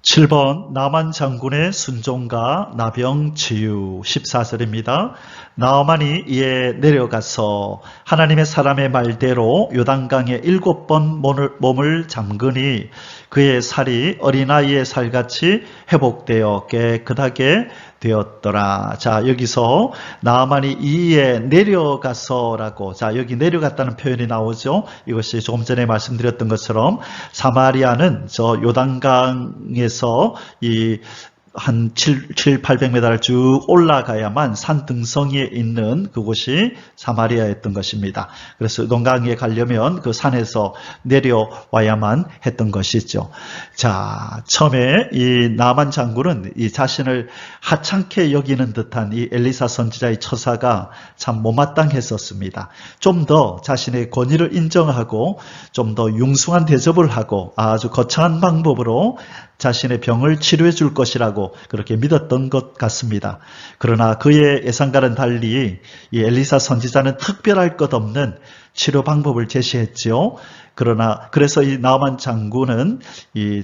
S2: 7번 나만 장군의 순종과 나병 치유 14절입니다. 나아만이 이에 내려가서 하나님의 사람의 말대로 요단강에 7번 몸을 잠그니 그의 살이 어린아이의 살같이 회복되어 깨끗하게 되었더라. 자, 여기서 나아만이 이에 내려가서라고, 자, 여기 내려갔다는 표현이 나오죠. 이것이 조금 전에 말씀드렸던 것처럼 사마리아는 저 요단강에서 한 800m를 쭉 올라가야만 산 등성이에 있는 그곳이 사마리아였던 것입니다. 그래서 요단강에 가려면 그 산에서 내려와야만 했던 것이죠. 자, 처음에 이 나만 장군은 이 자신을 하찮게 여기는 듯한 이 엘리사 선지자의 처사가 참 못마땅했었습니다. 좀 더 자신의 권위를 인정하고 좀 더 융숭한 대접을 하고 아주 거창한 방법으로 자신의 병을 치료해 줄 것이라고 그렇게 믿었던 것 같습니다. 그러나 그의 예상과는 달리 이 엘리사 선지자는 특별할 것 없는 치료 방법을 제시했지요. 그래서 이 나아만 장군은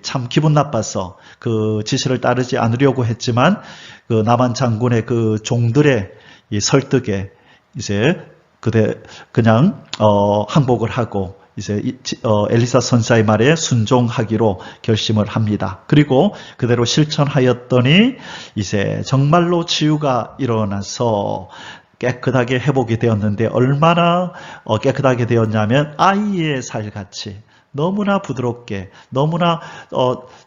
S2: 참 기분 나빠서 그 지시를 따르지 않으려고 했지만 그 나아만 장군의 그 종들의 이 설득에 이제 그냥 항복을 하고 이제 엘리사 선사의 말에 순종하기로 결심을 합니다. 그리고 그대로 실천하였더니 이제 정말로 치유가 일어나서 깨끗하게 회복이 되었는데 얼마나 깨끗하게 되었냐면 아이의 살같이 너무나 부드럽게 너무나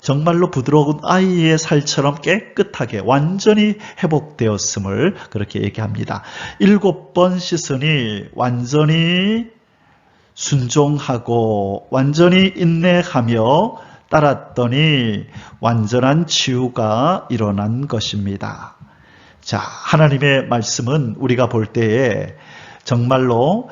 S2: 정말로 부드러운 아이의 살처럼 깨끗하게 완전히 회복되었음을 그렇게 얘기합니다. 7번 씻으니 완전히 순종하고 완전히 인내하며 따랐더니 완전한 치유가 일어난 것입니다. 자, 하나님의 말씀은 우리가 볼 때에 정말로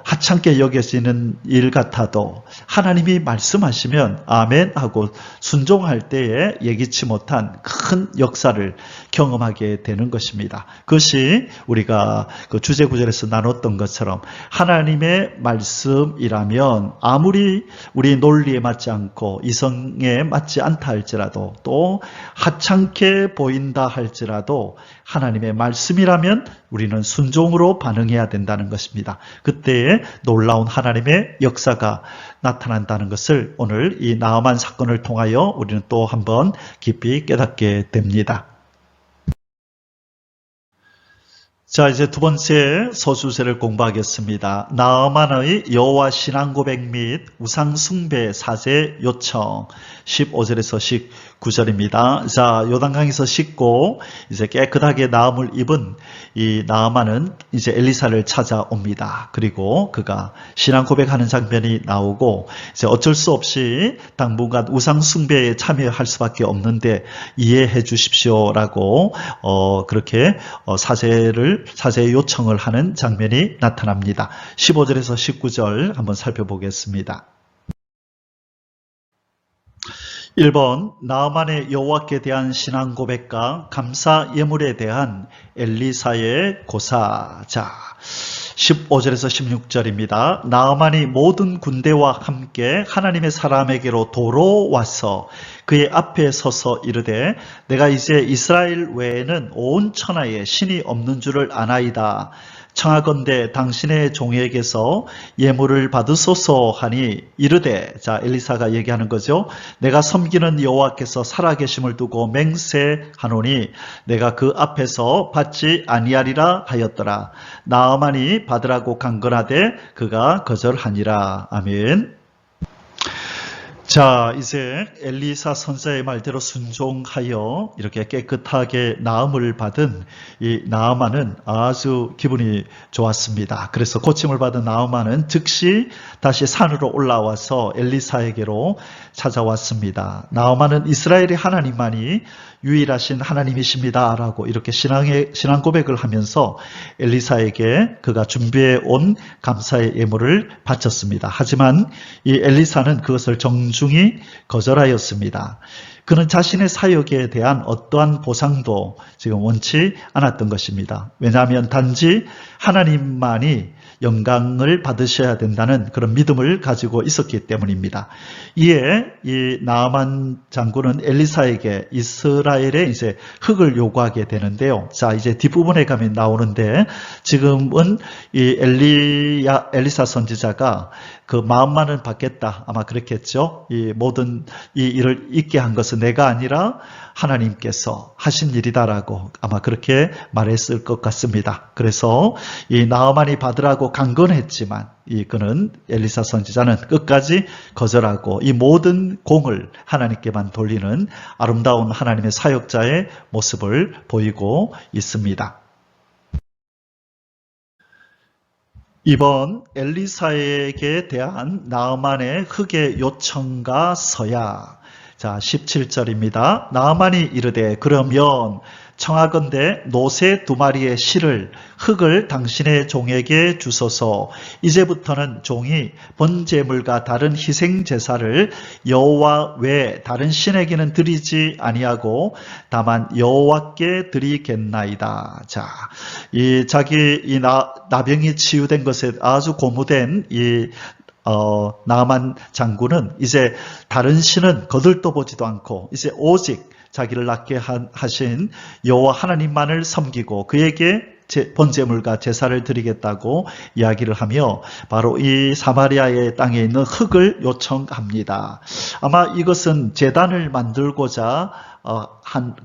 S2: 하찮게 여겨지는 일 같아도 하나님이 말씀하시면 아멘 하고 순종할 때에 예기치 못한 큰 역사를 경험하게 되는 것입니다. 그것이 우리가 그 주제 구절에서 나눴던 것처럼 하나님의 말씀이라면 아무리 우리 논리에 맞지 않고 이성에 맞지 않다 할지라도 또 하찮게 보인다 할지라도 하나님의 말씀이라면 우리는 순종으로 반응해야 된다는 것입니다. 그때에 놀라운 하나님의 역사가 나타난다는 것을 오늘 이 나아만 사건을 통하여 우리는 또 한번 깊이 깨닫게 됩니다. 자, 이제 두 번째 서술세를 공부하겠습니다. 나아만의 여호와 신앙 고백 및 우상 숭배 사죄 요청 15절에서 19절입니다. 자, 요단강에서 씻고 이제 깨끗하게 나음을 입은 이 나아만은 이제 엘리사를 찾아옵니다. 그리고 그가 신앙 고백하는 장면이 나오고 이제 어쩔 수 없이 당분간 우상 숭배에 참여할 수밖에 없는데 이해해 주십시오라고 그렇게 사죄 요청을 하는 장면이 나타납니다. 15절에서 19절 한번 살펴보겠습니다. 1번 나아만의 여호와께 대한 신앙 고백과 감사 예물에 대한 엘리사의 고사. 자, 15절에서 16절입니다. 나아만이 모든 군대와 함께 하나님의 사람에게로 도로 와서 그의 앞에 서서 이르되 내가 이제 이스라엘 외에는 온 천하에 신이 없는 줄을 아나이다. 청하건대 당신의 종에게서 예물을 받으소서 하니 이르되, 자, 엘리사가 얘기하는 거죠. 내가 섬기는 여호와께서 살아계심을 두고 맹세하노니 내가 그 앞에서 받지 아니하리라 하였더라. 나아만이 받으라고 강건하되 그가 거절하니라. 아멘. 자, 이제 엘리사 선사의 말대로 순종하여 이렇게 깨끗하게 나음을 받은 이 나아만은 아주 기분이 좋았습니다. 그래서 고침을 받은 나아만은 즉시 다시 산으로 올라와서 엘리사에게로 찾아왔습니다. 나아만은 이스라엘의 하나님만이 유일하신 하나님이십니다 라고 이렇게 신앙 고백을 하면서 엘리사에게 그가 준비해 온 감사의 예물을 바쳤습니다. 하지만 이 엘리사는 그것을 정중히 거절하였습니다. 그는 자신의 사역에 대한 어떠한 보상도 지금 원치 않았던 것입니다. 왜냐하면 단지 하나님만이 영광을 받으셔야 된다는 그런 믿음을 가지고 있었기 때문입니다. 이에 이 나아만 장군은 엘리사에게 이스라엘의 이제 흙을 요구하게 되는데요. 자, 이제 뒷부분에 가면 나오는데 지금은 이 엘리사 선지자가 그 마음만은 받겠다. 아마 그렇겠죠. 이 모든 이 일을 있게 한 것은 내가 아니라 하나님께서 하신 일이다라고 아마 그렇게 말했을 것 같습니다. 그래서 이 나아만이 받으라고 강건했지만 그는 엘리사 선지자는 끝까지 거절하고 이 모든 공을 하나님께만 돌리는 아름다운 하나님의 사역자의 모습을 보이고 있습니다. 이번 엘리사에게 대한 나아만의 흑의 요청과 서약. 자, 17절입니다. 나아만이 이르되 그러면 청하건대 노새 2마리의 실을 흙을 당신의 종에게 주소서. 이제부터는 종이 번제물과 다른 희생 제사를 여호와 외 다른 신에게는 드리지 아니하고 다만 여호와께 드리겠나이다. 자, 이 나병이 치유된 것에 아주 고무된 나아만 장군은 이제 다른 신은 거들떠 보지도 않고 이제 오직 자기를 낫게 하신 여호와 하나님만을 섬기고 그에게 번제물과 제사를 드리겠다고 이야기를 하며 바로 이 사마리아의 땅에 있는 흙을 요청합니다. 아마 이것은 제단을 만들고자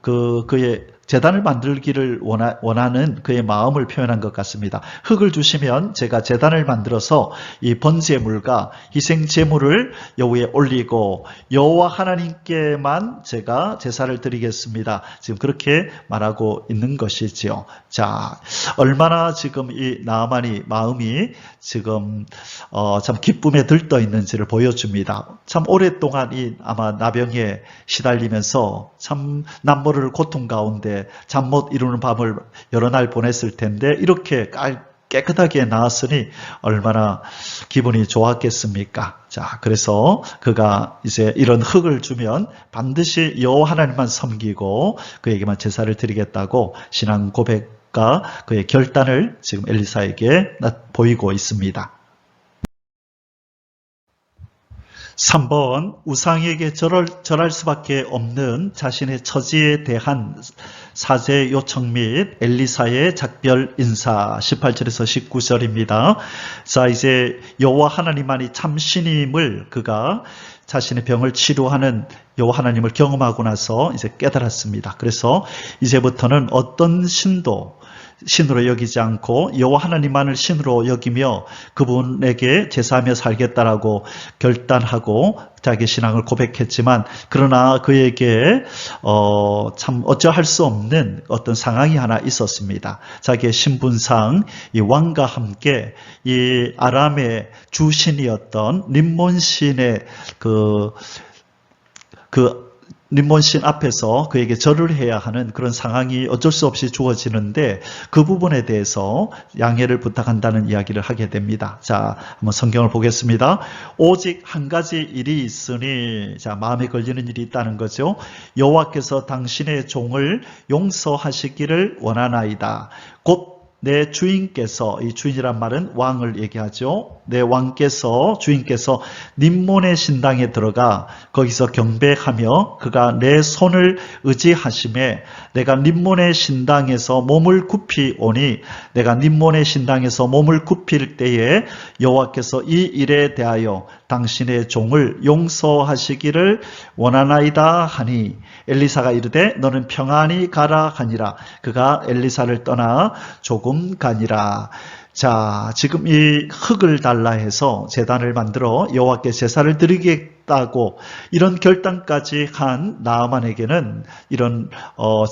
S2: 그의 제단을 만들기를 원하는 그의 마음을 표현한 것 같습니다. 흙을 주시면 제가 제단을 만들어서 이 번제물과 희생제물을 여호와에 올리고 여호와 하나님께만 제가 제사를 드리겠습니다. 지금 그렇게 말하고 있는 것이지요. 자, 얼마나 지금 이 나아만이 마음이 지금 참 기쁨에 들떠 있는지를 보여줍니다. 참 오랫동안 이 아마 나병에 시달리면서 참 남모를 고통 가운데 잠 못 이루는 밤을 여러 날 보냈을 텐데 이렇게 깨끗하게 나았으니 얼마나 기분이 좋았겠습니까? 자, 그래서 그가 이제 이런 흙을 주면 반드시 여호와 하나님만 섬기고 그에게만 제사를 드리겠다고 신앙 고백과 그의 결단을 지금 엘리사에게 보이고 있습니다. 3번, 우상에게 절할 수밖에 없는 자신의 처지에 대한 사죄 요청 및 엘리사의 작별 인사 18절에서 19절입니다. 자, 이제 여호와 하나님만이 참 신임을 그가 자신의 병을 치료하는 여호와 하나님을 경험하고 나서 이제 깨달았습니다. 그래서 이제부터는 어떤 신으로 여기지 않고 여호와 하나님만을 신으로 여기며 그분에게 제사하며 살겠다라고 결단하고 자기 신앙을 고백했지만 그러나 그에게 참 어찌할 수 없는 어떤 상황이 하나 있었습니다. 자기의 신분상 이 왕과 함께 이 아람의 주신이었던 림몬신의 림몬신 앞에서 그에게 절을 해야 하는 그런 상황이 어쩔 수 없이 주어지는데 그 부분에 대해서 양해를 부탁한다는 이야기를 하게 됩니다. 자, 한번 성경을 보겠습니다. 오직 한 가지 일이 있으니, 자, 마음에 걸리는 일이 있다는 거죠. 여호와께서 당신의 종을 용서하시기를 원하나이다. 곧 내 주인께서, 이 주인이란 말은 왕을 얘기하죠. 내 왕께서, 주인께서 림몬의 신당에 들어가 거기서 경배하며 그가 내 손을 의지하심에 내가 림몬의 신당에서 몸을 굽히오니 내가 림몬의 신당에서 몸을 굽힐 때에 여호와께서 이 일에 대하여 당신의 종을 용서하시기를 원하나이다 하니 엘리사가 이르되 너는 평안히 가라 하니라. 그가 엘리사를 떠나 조금 가니라. 자, 지금 이 흙을 달라 해서 제단을 만들어 여호와께 제사를 드리겠다고 이런 결단까지 한 나아만에게는 이런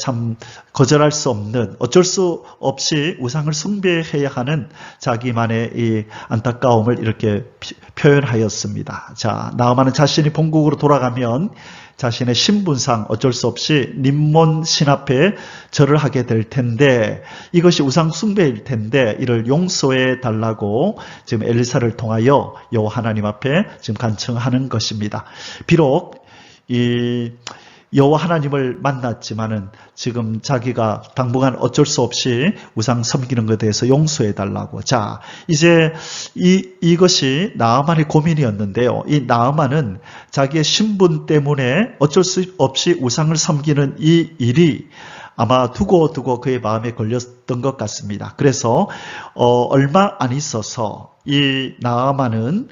S2: 참 거절할 수 없는, 어쩔 수 없이 우상을 숭배해야 하는 자기만의 이 안타까움을 이렇게 표현하였습니다. 자, 나아만은 자신이 본국으로 돌아가면 자신의 신분상 어쩔 수 없이 림몬 신 앞에 절을 하게 될 텐데 이것이 우상 숭배일 텐데 이를 용서해 달라고 지금 엘리사를 통하여 여호와 하나님 앞에 지금 간청하는 것입니다. 비록 이 여호와 하나님을 만났지만은 지금 자기가 당분간 어쩔 수 없이 우상 섬기는 것에 대해서 용서해 달라고. 자, 이제 이것이 나아만의 고민이었는데요. 이 나아만은 자기의 신분 때문에 어쩔 수 없이 우상을 섬기는 이 일이 아마 두고 그의 마음에 걸렸던 것 같습니다. 그래서 얼마 안 있어서 이 나아만은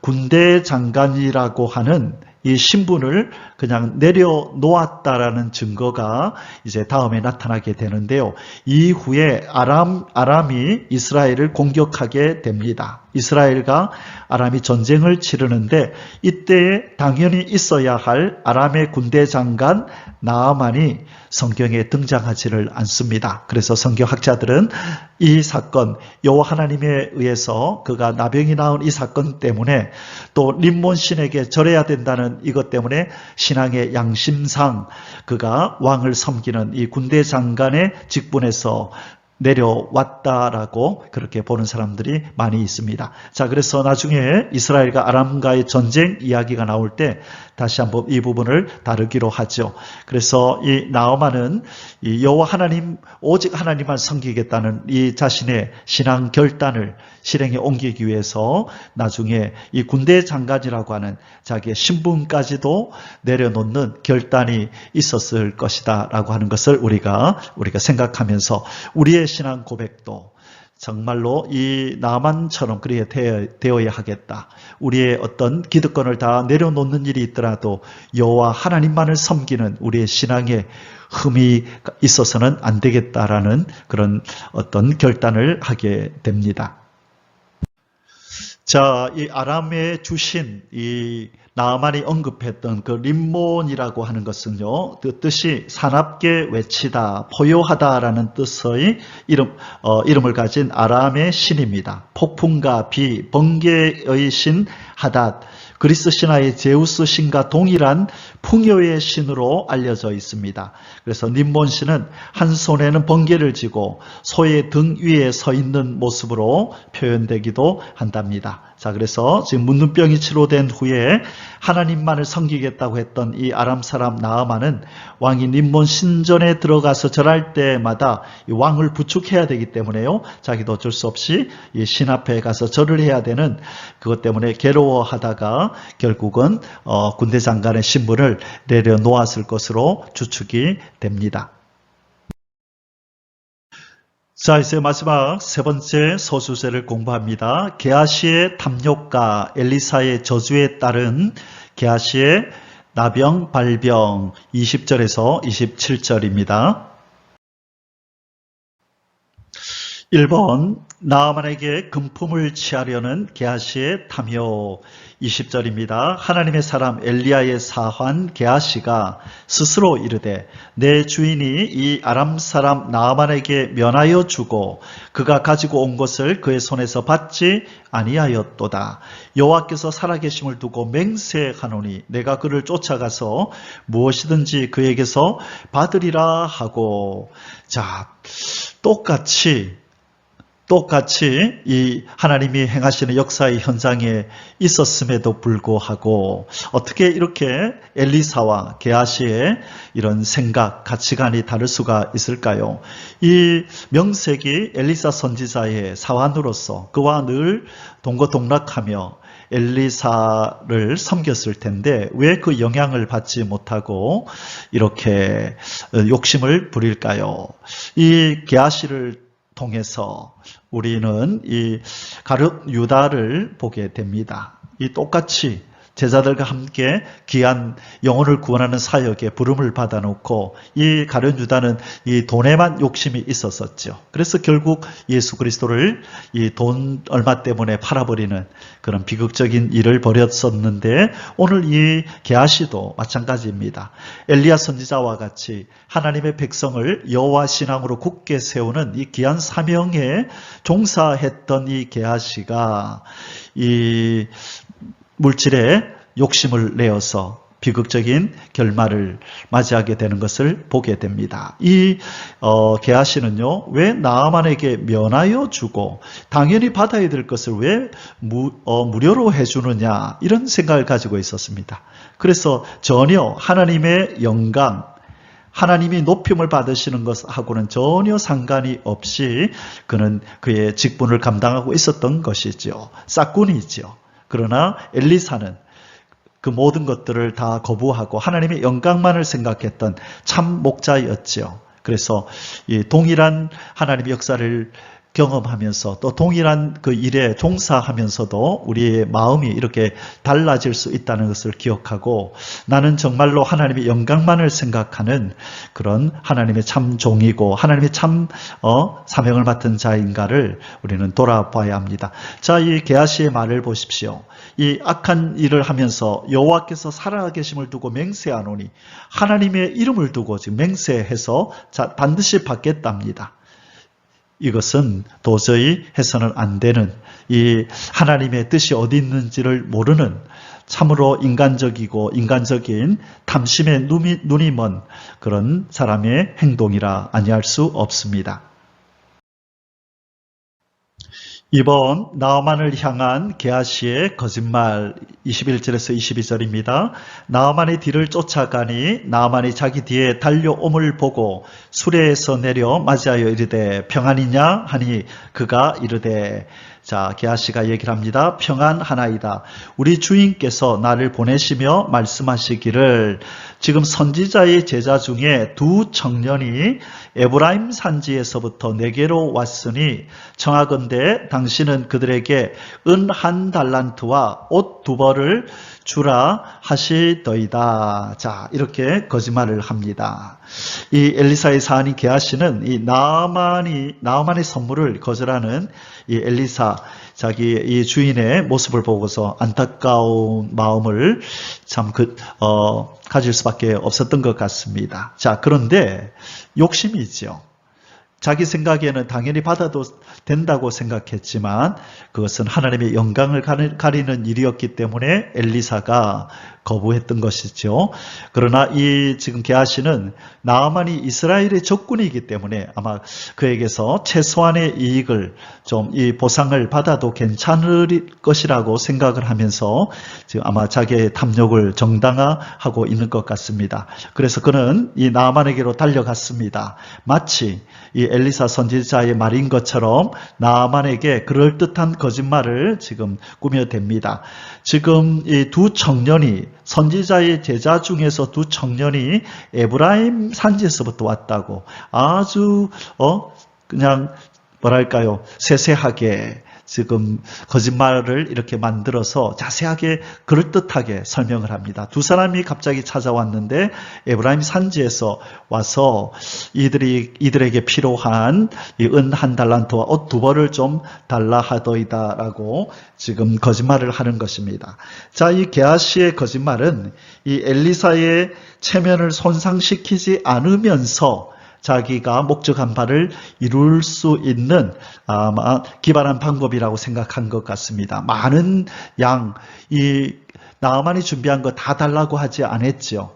S2: 군대 장관이라고 하는 이 신분을 그냥 내려놓았다라는 증거가 이제 다음에 나타나게 되는데요. 이후에 아람이 이스라엘을 공격하게 됩니다. 이스라엘과 아람이 전쟁을 치르는데 이때에 당연히 있어야 할 아람의 군대 장관 나아만이 성경에 등장하지를 않습니다. 그래서 성경학자들은 이 사건, 여호와 하나님에 의해서 그가 나병이 나온 이 사건 때문에 또 림몬 신에게 절해야 된다는 이것 때문에 신앙의 양심상 그가 왕을 섬기는 이 군대 장관의 직분에서 내려왔다라고 그렇게 보는 사람들이 많이 있습니다. 자, 그래서 나중에 이스라엘과 아람과의 전쟁 이야기가 나올 때 다시 한번 이 부분을 다루기로 하죠. 그래서 이 나아만은 이 여호와 하나님, 오직 하나님만 섬기겠다는 이 자신의 신앙 결단을 실행에 옮기기 위해서 나중에 이 군대 장관이라고 하는 자기의 신분까지도 내려놓는 결단이 있었을 것이다 라고 하는 것을 우리가 생각하면서 우리의 신앙 고백도 정말로 이 나만처럼 그렇게 되어야 하겠다. 우리의 어떤 기득권을 다 내려놓는 일이 있더라도 여호와 하나님만을 섬기는 우리의 신앙에 흠이 있어서는 안 되겠다라는 그런 어떤 결단을 하게 됩니다. 자, 이 아람에 주신 이 나아만이 언급했던 그 림몬이라고 하는 것은요, 그 뜻이 사납게 외치다, 포효하다라는 뜻의 이름을 가진 아람의 신입니다. 폭풍과 비, 번개의 신 하닷, 그리스 신화의 제우스 신과 동일한 풍요의 신으로 알려져 있습니다. 그래서 림몬 신은 한 손에는 번개를 쥐고 소의 등 위에 서 있는 모습으로 표현되기도 한답니다. 자, 그래서 지금 문둥병이 치료된 후에 하나님만을 섬기겠다고 했던 이 아람 사람 나아만은 왕이 림몬 신전에 들어가서 절할 때마다 이 왕을 부축해야 되기 때문에요. 자기도 어쩔 수 없이 이 신 앞에 가서 절을 해야 되는 그것 때문에 괴로워하다가 결국은 군대 장관의 신분을 내려놓았을 것으로 추측이 됩니다. 자, 이제 마지막 세 번째 서술세를 공부합니다. 게하시의 탐욕과 엘리사의 저주에 따른 게하시의 나병, 발병 20절에서 27절입니다. 1번 나아만에게 금품을 취하려는 게하시의 탐욕 20절입니다. 하나님의 사람 엘리야의 사환 게하시가 스스로 이르되 내 주인이 이 아람 사람 나아만에게 면하여 주고 그가 가지고 온 것을 그의 손에서 받지 아니하였도다. 여호와께서 살아계심을 두고 맹세하노니 내가 그를 쫓아가서 무엇이든지 그에게서 받으리라 하고, 자, 똑같이 이 하나님이 행하시는 역사의 현장에 있었음에도 불구하고 어떻게 이렇게 엘리사와 게하시의 이런 생각, 가치관이 다를 수가 있을까요? 이 명색이 엘리사 선지자의 사환으로서 그와 늘 동거동락하며 엘리사를 섬겼을 텐데 왜 그 영향을 받지 못하고 이렇게 욕심을 부릴까요? 이 게하시를 통해서 우리는 이 가룟 유다를 보게 됩니다. 이 똑같이 제자들과 함께 귀한 영혼을 구원하는 사역에 부름을 받아놓고 이 가룟 유다는 이 돈에만 욕심이 있었었죠. 그래서 결국 예수 그리스도를 이 돈 얼마 때문에 팔아버리는 그런 비극적인 일을 벌였었는데 오늘 이 게하시도 마찬가지입니다. 엘리야 선지자와 같이 하나님의 백성을 여호와 신앙으로 굳게 세우는 이 귀한 사명에 종사했던 이 게하시가 이 물질에 욕심을 내어서 비극적인 결말을 맞이하게 되는 것을 보게 됩니다. 이 게하시는요, 왜 나아만에게 면하여 주고 당연히 받아야 될 것을 왜 무료로 해주느냐 이런 생각을 가지고 있었습니다. 그래서 전혀 하나님의 영광, 하나님이 높임을 받으시는 것하고는 전혀 상관이 없이 그는 그의 직분을 감당하고 있었던 것이죠. 싹군이죠. 그러나 엘리사는 그 모든 것들을 다 거부하고 하나님의 영광만을 생각했던 참 목자였죠. 그래서 이 동일한 하나님의 역사를 경험하면서 또 동일한 그 일에 종사하면서도 우리의 마음이 이렇게 달라질 수 있다는 것을 기억하고 나는 정말로 하나님의 영광만을 생각하는 그런 하나님의 참 종이고 하나님의 참 사명을 맡은 자인가를 우리는 돌아봐야 합니다. 자, 이 게하시의 말을 보십시오. 이 악한 일을 하면서 여호와께서 살아계심을 두고 맹세하노니 하나님의 이름을 두고 지금 맹세해서 반드시 받겠답니다. 이것은 도저히 해서는 안 되는 이 하나님의 뜻이 어디 있는지를 모르는 참으로 인간적인 탐심의 눈이 먼 그런 사람의 행동이라 아니할 수 없습니다. 이번 나아만을 향한 게하시의 거짓말 21절에서 22절입니다. 나아만의 뒤를 쫓아가니 나아만이 자기 뒤에 달려옴을 보고 수레에서 내려 맞이하여 이르되 평안이냐 하니 그가 이르되, 자, 게하시가 얘기를 합니다. 평안하나이다. 우리 주인께서 나를 보내시며 말씀하시기를, 지금 선지자의 제자 중에 두 청년이 에브라임 산지에서부터 내게로 왔으니 청하건대 당신은 그들에게 은 1달란트와 옷 2벌을 주라 하시더이다. 자, 이렇게 거짓말을 합니다. 이 엘리사의 사안인 게하시는 이 나아만의 선물을 거절하는 이 엘리사, 자기 이 주인의 모습을 보고서 안타까운 마음을 참 가질 수밖에 없었던 것 같습니다. 자, 그런데 욕심이 있죠. 자기 생각에는 당연히 받아도 된다고 생각했지만 그것은 하나님의 영광을 가리는 일이었기 때문에 엘리사가 거부했던 것이죠. 그러나 이 지금 게하시는 나아만이 이스라엘의 적군이기 때문에 아마 그에게서 최소한의 이익을 좀 이 보상을 받아도 괜찮을 것이라고 생각을 하면서 지금 아마 자기의 탐욕을 정당화하고 있는 것 같습니다. 그래서 그는 이 나아만에게로 달려갔습니다. 마치 이 엘리사 선지자의 말인 것처럼 나아만에게 그럴듯한 거짓말을 지금 꾸며댑니다. 지금 이 두 청년이, 선지자의 제자 중에서 두 청년이 에브라임 산지에서부터 왔다고 아주 그냥 뭐랄까요, 세세하게 지금 거짓말을 이렇게 만들어서 자세하게 그럴듯하게 설명을 합니다. 두 사람이 갑자기 찾아왔는데 에브라임 산지에서 와서 이들에게 필요한 이 은 1달란트와 옷 2벌을 좀 달라 하더이다라고 지금 거짓말을 하는 것입니다. 자, 이 게하시의 거짓말은 이 엘리사의 체면을 손상시키지 않으면서 자기가 목적한 바를 이룰 수 있는 아마 기발한 방법이라고 생각한 것 같습니다. 많은 이 나아만이 준비한 거 다 달라고 하지 않았죠.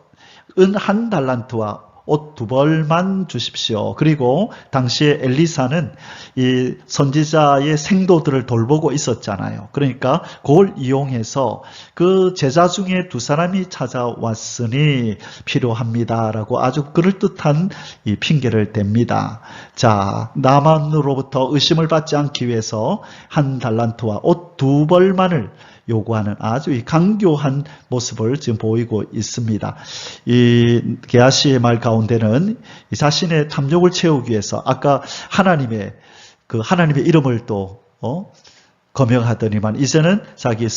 S2: 은 1달란트와 옷 2벌만 주십시오. 그리고 당시에 엘리사는 이 선지자의 생도들을 돌보고 있었잖아요. 그러니까 그걸 이용해서 그 제자 중에 두 사람이 찾아왔으니 필요합니다라고 아주 그럴듯한 이 핑계를 댑니다. 자, 나만으로부터 의심을 받지 않기 위해서 1달란트와 옷 2벌만을 요구하는 아주 이 강교한 모습을 지금 보이고 있습니다. 이 게하시의 말 가운데는 이 자신의 탐욕을 채우기 위해서 아까 하나님의 이름을 또 거명하더니만 이제는 자기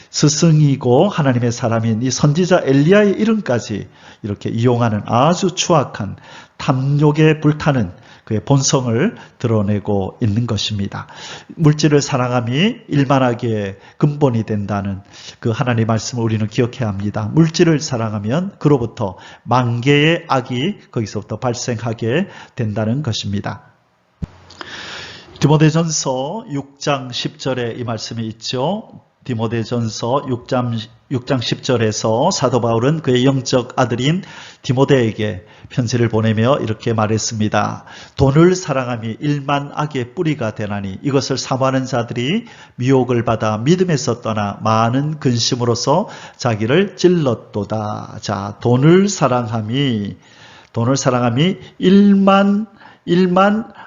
S2: 스승이고 하나님의 사람인 이 선지자 엘리야의 이름까지 이렇게 이용하는 아주 추악한 탐욕에 불타는 그의 본성을 드러내고 있는 것입니다. 물질을 사랑함이 일만하게 근본이 된다는 그 하나님의 말씀을 우리는 기억해야 합니다. 물질을 사랑하면 그로부터 만개의 악이 거기서부터 발생하게 된다는 것입니다. 디모데전서 6장 10절에 이 말씀이 있죠. 디모데전서 6장 10절에서 사도 바울은 그의 영적 아들인 디모데에게 편지를 보내며 이렇게 말했습니다. 돈을 사랑함이 일만 악의 뿌리가 되나니 이것을 사모하는 자들이 미혹을 받아 믿음에서 떠나 많은 근심으로서 자기를 찔렀도다. 자, 돈을 사랑함이 일만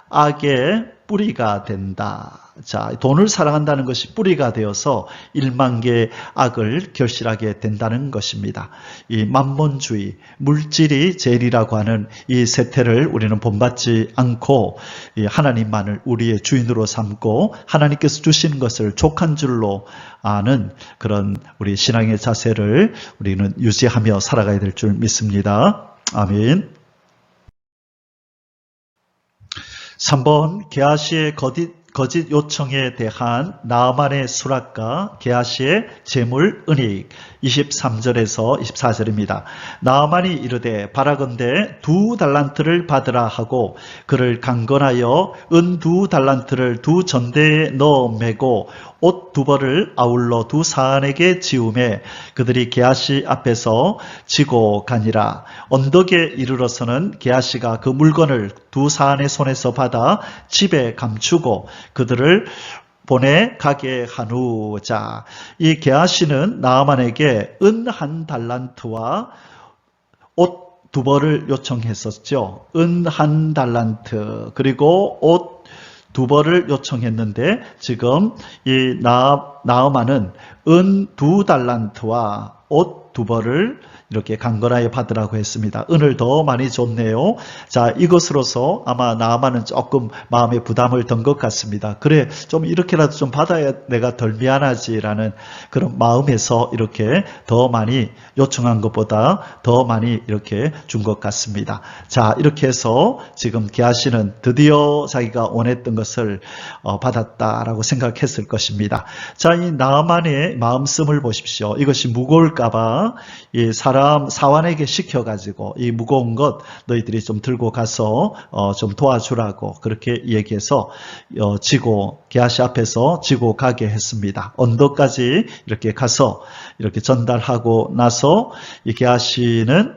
S2: 악의 뿌리가 된다. 자, 돈을 사랑한다는 것이 뿌리가 되어서 1만 개의 악을 결실하게 된다는 것입니다. 이 만몬주의, 물질이 제일이라고 하는 이 세태를 우리는 본받지 않고 이 하나님만을 우리의 주인으로 삼고 하나님께서 주신 것을 족한 줄로 아는 그런 우리 신앙의 자세를 우리는 유지하며 살아가야 될 줄 믿습니다. 아멘. 3번 게하시의 거짓 요청에 대한 나아만의 수락과 게하시의 재물 은익 23절에서 24절입니다. 나아만이 이르되 바라건대 2달란트를 받으라 하고 그를 강건하여 은 2달란트를 2전대에 넣어 매고 옷 2벌을 아울러 2사안에게 지우매 그들이 게하시 앞에서 지고 가니라. 언덕에 이르러서는 게하시가 그 물건을 2사안의 손에서 받아 집에 감추고 그들을 보내 가게 한 후, 자, 이 게하시는 나아만에게 은 1달란트와 옷 2벌을 요청했었죠. 은 1달란트, 그리고 옷 2벌을 요청했는데, 지금 이 나아만은 은 2달란트와 옷 2벌을 이렇게 강건하게 받으라고 했습니다. 은을 더 많이 줬네요. 자, 이것으로서 아마 나아만은 조금 마음에 부담을 던 것 같습니다. 그래, 좀 이렇게라도 좀 받아야 내가 덜 미안하지라는 그런 마음에서 이렇게 더 많이 요청한 것보다 더 많이 이렇게 준 것 같습니다. 자, 이렇게 해서 지금 게하시는 드디어 자기가 원했던 것을 받았다라고 생각했을 것입니다. 자, 이 나아만의 마음씀을 보십시오. 이것이 무거울까봐 이 사람 사환에게 시켜가지고 이 무거운 것 너희들이 좀 들고 가서 좀 도와주라고 그렇게 얘기해서 지고 게하시 앞에서 지고 가게 했습니다. 언덕까지 이렇게 가서 이렇게 전달하고 나서 이 게하시는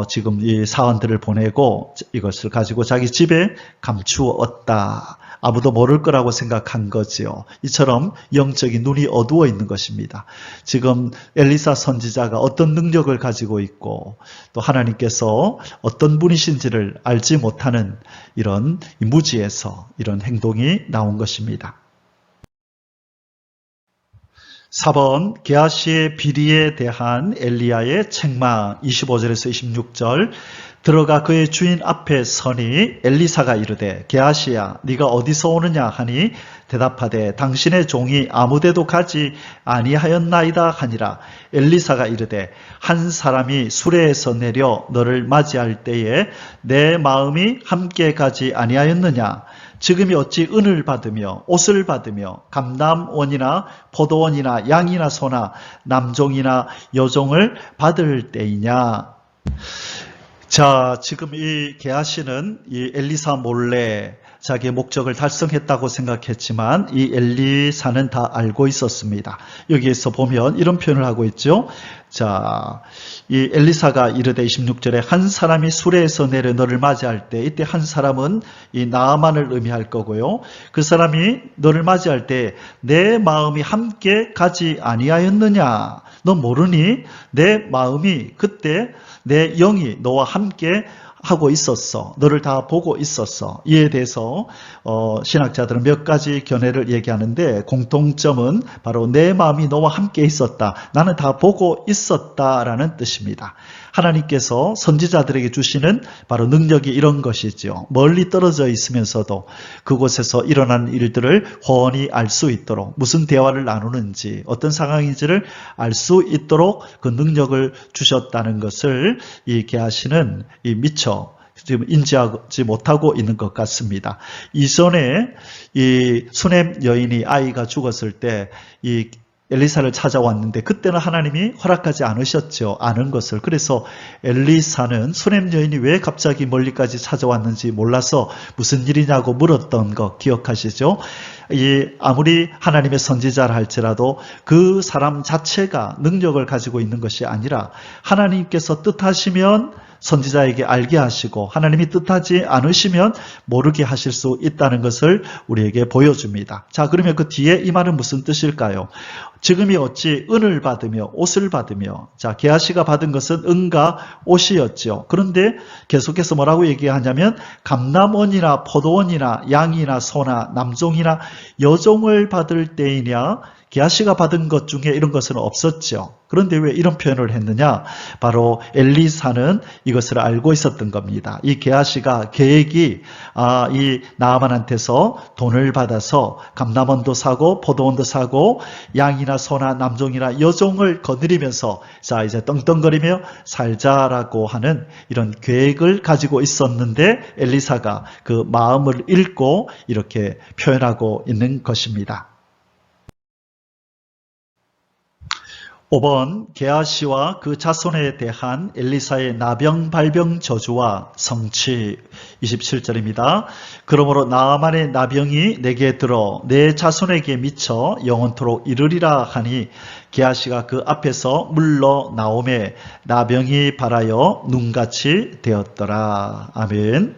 S2: 지금 이 사원들을 보내고 이것을 가지고 자기 집에 감추었다. 아무도 모를 거라고 생각한 거지요. 이처럼 영적인 눈이 어두워 있는 것입니다. 지금 엘리사 선지자가 어떤 능력을 가지고 있고 또 하나님께서 어떤 분이신지를 알지 못하는 이런 무지에서 이런 행동이 나온 것입니다. 4번 게하시의 비리에 대한 엘리야의 책망 25절에서 26절 들어가 그의 주인 앞에 서니 엘리사가 이르되 게하시야 네가 어디서 오느냐 하니 대답하되 당신의 종이 아무데도 가지 아니하였나이다 하니라. 엘리사가 이르되 한 사람이 수레에서 내려 너를 맞이할 때에 내 마음이 함께 가지 아니하였느냐. 지금이 어찌 은을 받으며 옷을 받으며 감람원이나 포도원이나 양이나 소나 남종이나 여종을 받을 때이냐. 자, 지금 이 게하시는 이 엘리사 몰래 자기의 목적을 달성했다고 생각했지만 이 엘리사는 다 알고 있었습니다. 여기에서 보면 이런 표현을 하고 있죠. 자, 이 엘리사가 이르되 26절에 한 사람이 수레에서 내려 너를 맞이할 때, 이때 한 사람은 이 나아만을 의미할 거고요. 그 사람이 너를 맞이할 때 내 마음이 함께 가지 아니하였느냐. 너 모르니? 내 마음이 그때 내 영이 너와 함께 하고 있었어. 너를 다 보고 있었어. 이에 대해서 신학자들은 몇 가지 견해를 얘기하는데 공통점은 바로 내 마음이 너와 함께 있었다. 나는 다 보고 있었다라는 뜻입니다. 하나님께서 선지자들에게 주시는 바로 능력이 이런 것이죠. 멀리 떨어져 있으면서도 그곳에서 일어나는 일들을 훤히 알 수 있도록 무슨 대화를 나누는지 어떤 상황인지를 알 수 있도록 그 능력을 주셨다는 것을 이 게하시는 이 미처 지금 인지하지 못하고 있는 것 같습니다. 이전에 이 수넴 여인이 아이가 죽었을 때 이 엘리사를 찾아왔는데 그때는 하나님이 허락하지 않으셨죠. 아는 것을. 그래서 엘리사는 수넴 여인이 왜 갑자기 멀리까지 찾아왔는지 몰라서 무슨 일이냐고 물었던 거 기억하시죠? 아무리 하나님의 선지자라 할지라도 그 사람 자체가 능력을 가지고 있는 것이 아니라 하나님께서 뜻하시면 선지자에게 알게 하시고 하나님이 뜻하지 않으시면 모르게 하실 수 있다는 것을 우리에게 보여줍니다. 자, 그러면 그 뒤에 이 말은 무슨 뜻일까요? 지금이 어찌 은을 받으며 옷을 받으며, 자, 게하시가 받은 것은 은과 옷이었죠. 그런데 계속해서 뭐라고 얘기하냐면 감람원이나 포도원이나 양이나 소나 남종이나 여종을 받을 때이냐. 게하시가 받은 것 중에 이런 것은 없었죠. 그런데 왜 이런 표현을 했느냐? 바로 엘리사는 이것을 알고 있었던 겁니다. 이 게하시가 계획이 이 나아만한테서 돈을 받아서 감람원도 사고 포도원도 사고 양이나 소나 남종이나 여종을 거느리면서 자 이제 떵떵거리며 살자라고 하는 이런 계획을 가지고 있었는데 엘리사가 그 마음을 읽고 이렇게 표현하고 있는 것입니다. 5번 게하시와 그 자손에 대한 엘리사의 나병 발병 저주와 성취 27절입니다. 그러므로 나아만의 나병이 내게 들어 내 자손에게 미쳐 영원토록 이르리라 하니 게하시가 그 앞에서 물러 나오매 나병이 발하여 눈같이 되었더라. 아멘.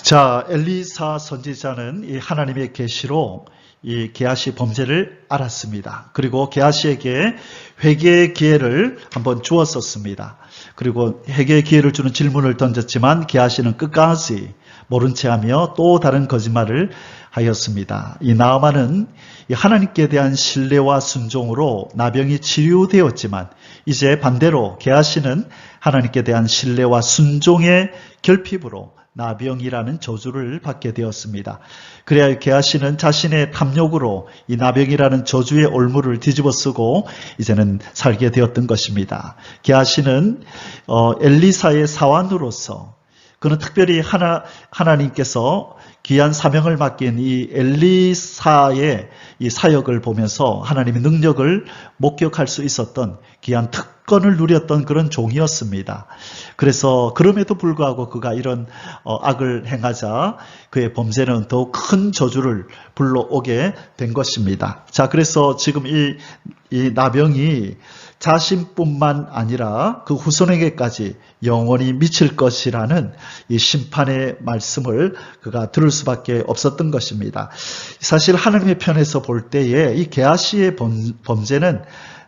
S2: 자, 엘리사 선지자는 이 하나님의 계시로 이 게하시 범죄를 알았습니다. 그리고 게하시에게 회개의 기회를 한번 주었었습니다. 그리고 회개의 기회를 주는 질문을 던졌지만 게하시는 끝까지 모른 채하며 또 다른 거짓말을 하였습니다. 이 나아만은 하나님께 대한 신뢰와 순종으로 나병이 치유되었지만 이제 반대로 게하시는 하나님께 대한 신뢰와 순종의 결핍으로 나병이라는 저주를 받게 되었습니다. 그래야 게하시는 자신의 탐욕으로 이 나병이라는 저주의 올무를 뒤집어 쓰고 이제는 살게 되었던 것입니다. 게하시는 엘리사의 사환으로서 그는 특별히 하나님께서 귀한 사명을 맡긴 이 엘리사의 이 사역을 보면서 하나님의 능력을 목격할 수 있었던 귀한 특권을 누렸던 그런 종이었습니다. 그래서 그럼에도 불구하고 그가 이런 악을 행하자 그의 범죄는 더욱 큰 저주를 불러오게 된 것입니다. 자, 그래서 지금 이 나병이 자신뿐만 아니라 그 후손에게까지 영원히 미칠 것이라는 이 심판의 말씀을 그가 들을 수밖에 없었던 것입니다. 사실 하나님의 편에서 볼 때에 이 게하시의 범죄는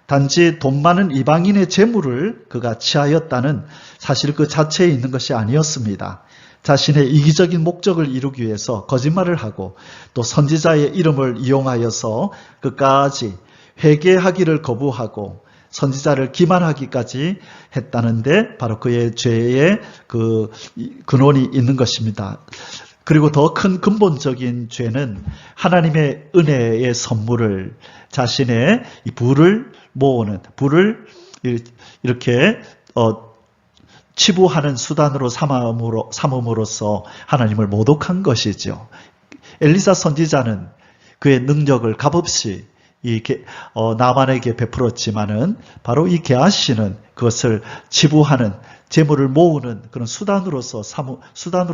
S2: 단지 돈 많은 이방인의 재물을 그가 취하였다는 사실 그 자체에 있는 것이 아니었습니다. 자신의 이기적인 목적을 이루기 위해서 거짓말을 하고 또 선지자의 이름을 이용하여서 끝까지 회개하기를 거부하고 선지자를 기만하기까지 했다는데 바로 그의 죄의 그 근원이 있는 것입니다. 그리고 더 큰 근본적인 죄는 하나님의 은혜의 선물을 자신의 이 부를 모으는, 부를 이렇게 치부하는 수단으로 삼음으로써 하나님을 모독한 것이죠. 엘리사 선지자는 그의 능력을 값없이 나만에게 베풀었지만은 바로 이 게하시는 그것을 치부하는 재물을 모으는 그런 수단으로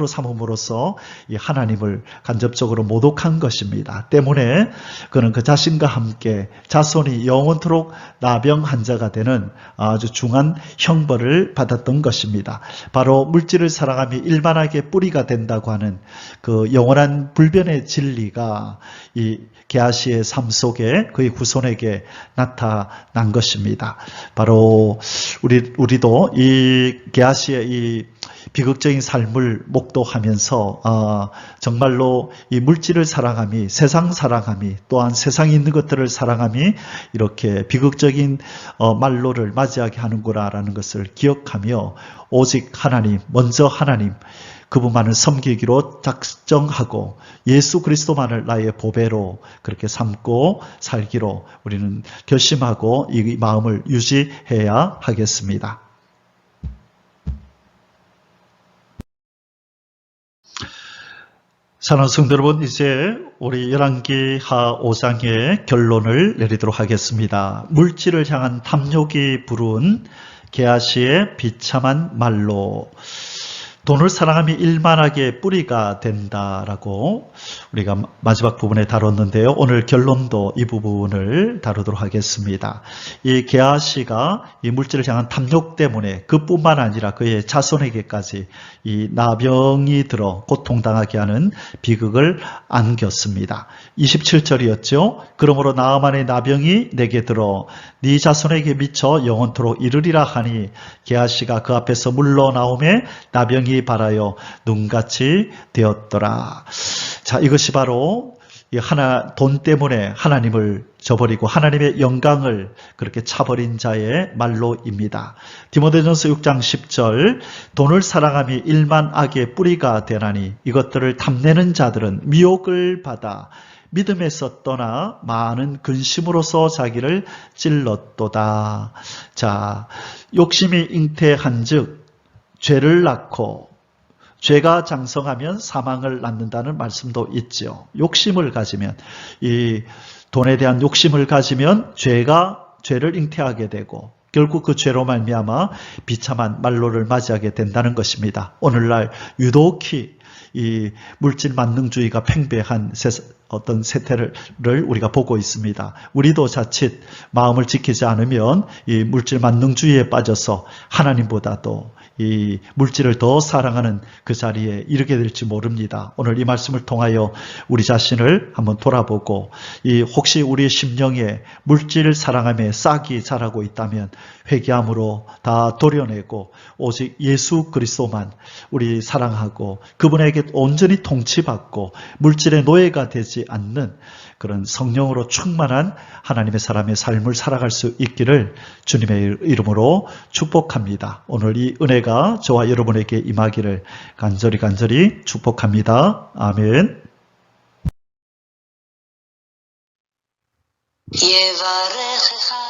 S2: 삼음으로써 이 하나님을 간접적으로 모독한 것입니다. 때문에 그는 그 자신과 함께 자손이 영원토록 나병 환자가 되는 아주 중한 형벌을 받았던 것입니다. 바로 물질을 사랑함이 일만하게 뿌리가 된다고 하는 그 영원한 불변의 진리가 이 게하시의 삶 속에 그의 후손에게 나타난 것입니다. 바로 우리도 이 게하시의 이 비극적인 삶을 목도하면서 정말로 이 물질을 사랑함이, 세상 사랑함이, 또한 세상에 있는 것들을 사랑함이 이렇게 비극적인 말로를 맞이하게 하는구나라는 것을 기억하며 오직 하나님, 먼저 하나님 그분만을 섬기기로 작정하고 예수 그리스도만을 나의 보배로 그렇게 삼고 살기로 우리는 결심하고 이 마음을 유지해야 하겠습니다. 사랑하는 성도 여러분, 이제 우리 열왕기하 5장의 결론을 내리도록 하겠습니다. 물질을 향한 탐욕이 부른 게하시의 비참한 말로 돈을 사랑함이 일만하게 뿌리가 된다라고 우리가 마지막 부분에 다뤘는데요. 오늘 결론도 이 부분을 다루도록 하겠습니다. 이 게하시가 이 물질을 향한 탐욕 때문에 그뿐만 아니라 그의 자손에게까지 이 나병이 들어 고통당하게 하는 비극을 안겼습니다. 27절이었죠. 그러므로 나아만의 나병이 내게 들어 네 자손에게 미쳐 영원토록 이르리라 하니 게하시가 그 앞에서 물러나오매 나병이 발하여 눈같이 되었더라. 자, 이것이 바로 돈 때문에 하나님을 저버리고 하나님의 영광을 그렇게 차버린 자의 말로입니다. 디모데전서 6장 10절 돈을 사랑함이 일만 악의 뿌리가 되나니 이것들을 탐내는 자들은 미혹을 받아 믿음에서 떠나 많은 근심으로서 자기를 찔렀도다. 자, 욕심이 잉태한즉 죄를 낳고 죄가 장성하면 사망을 낳는다는 말씀도 있죠. 욕심을 가지면 이 돈에 대한 욕심을 가지면 죄를 잉태하게 되고 결국 그 죄로 말미암아 비참한 말로를 맞이하게 된다는 것입니다. 오늘날 유독히 이 물질 만능주의가 팽배한 어떤 세태를 우리가 보고 있습니다. 우리도 자칫 마음을 지키지 않으면 이 물질 만능주의에 빠져서 하나님보다도 이 물질을 더 사랑하는 그 자리에 이르게 될지 모릅니다. 오늘 이 말씀을 통하여 우리 자신을 한번 돌아보고 혹시 우리의 심령에 물질 사랑함에 싹이 자라고 있다면 회개함으로 다 도려내고 오직 예수 그리스도만 우리 사랑하고 그분에게 온전히 통치받고 물질의 노예가 되지 않는 그런 성령으로 충만한 하나님의 사람의 삶을 살아갈 수 있기를 주님의 이름으로 축복합니다. 오늘 이 은혜가 저와 여러분에게 임하기를 간절히 축복합니다. 아멘.
S1: יברכך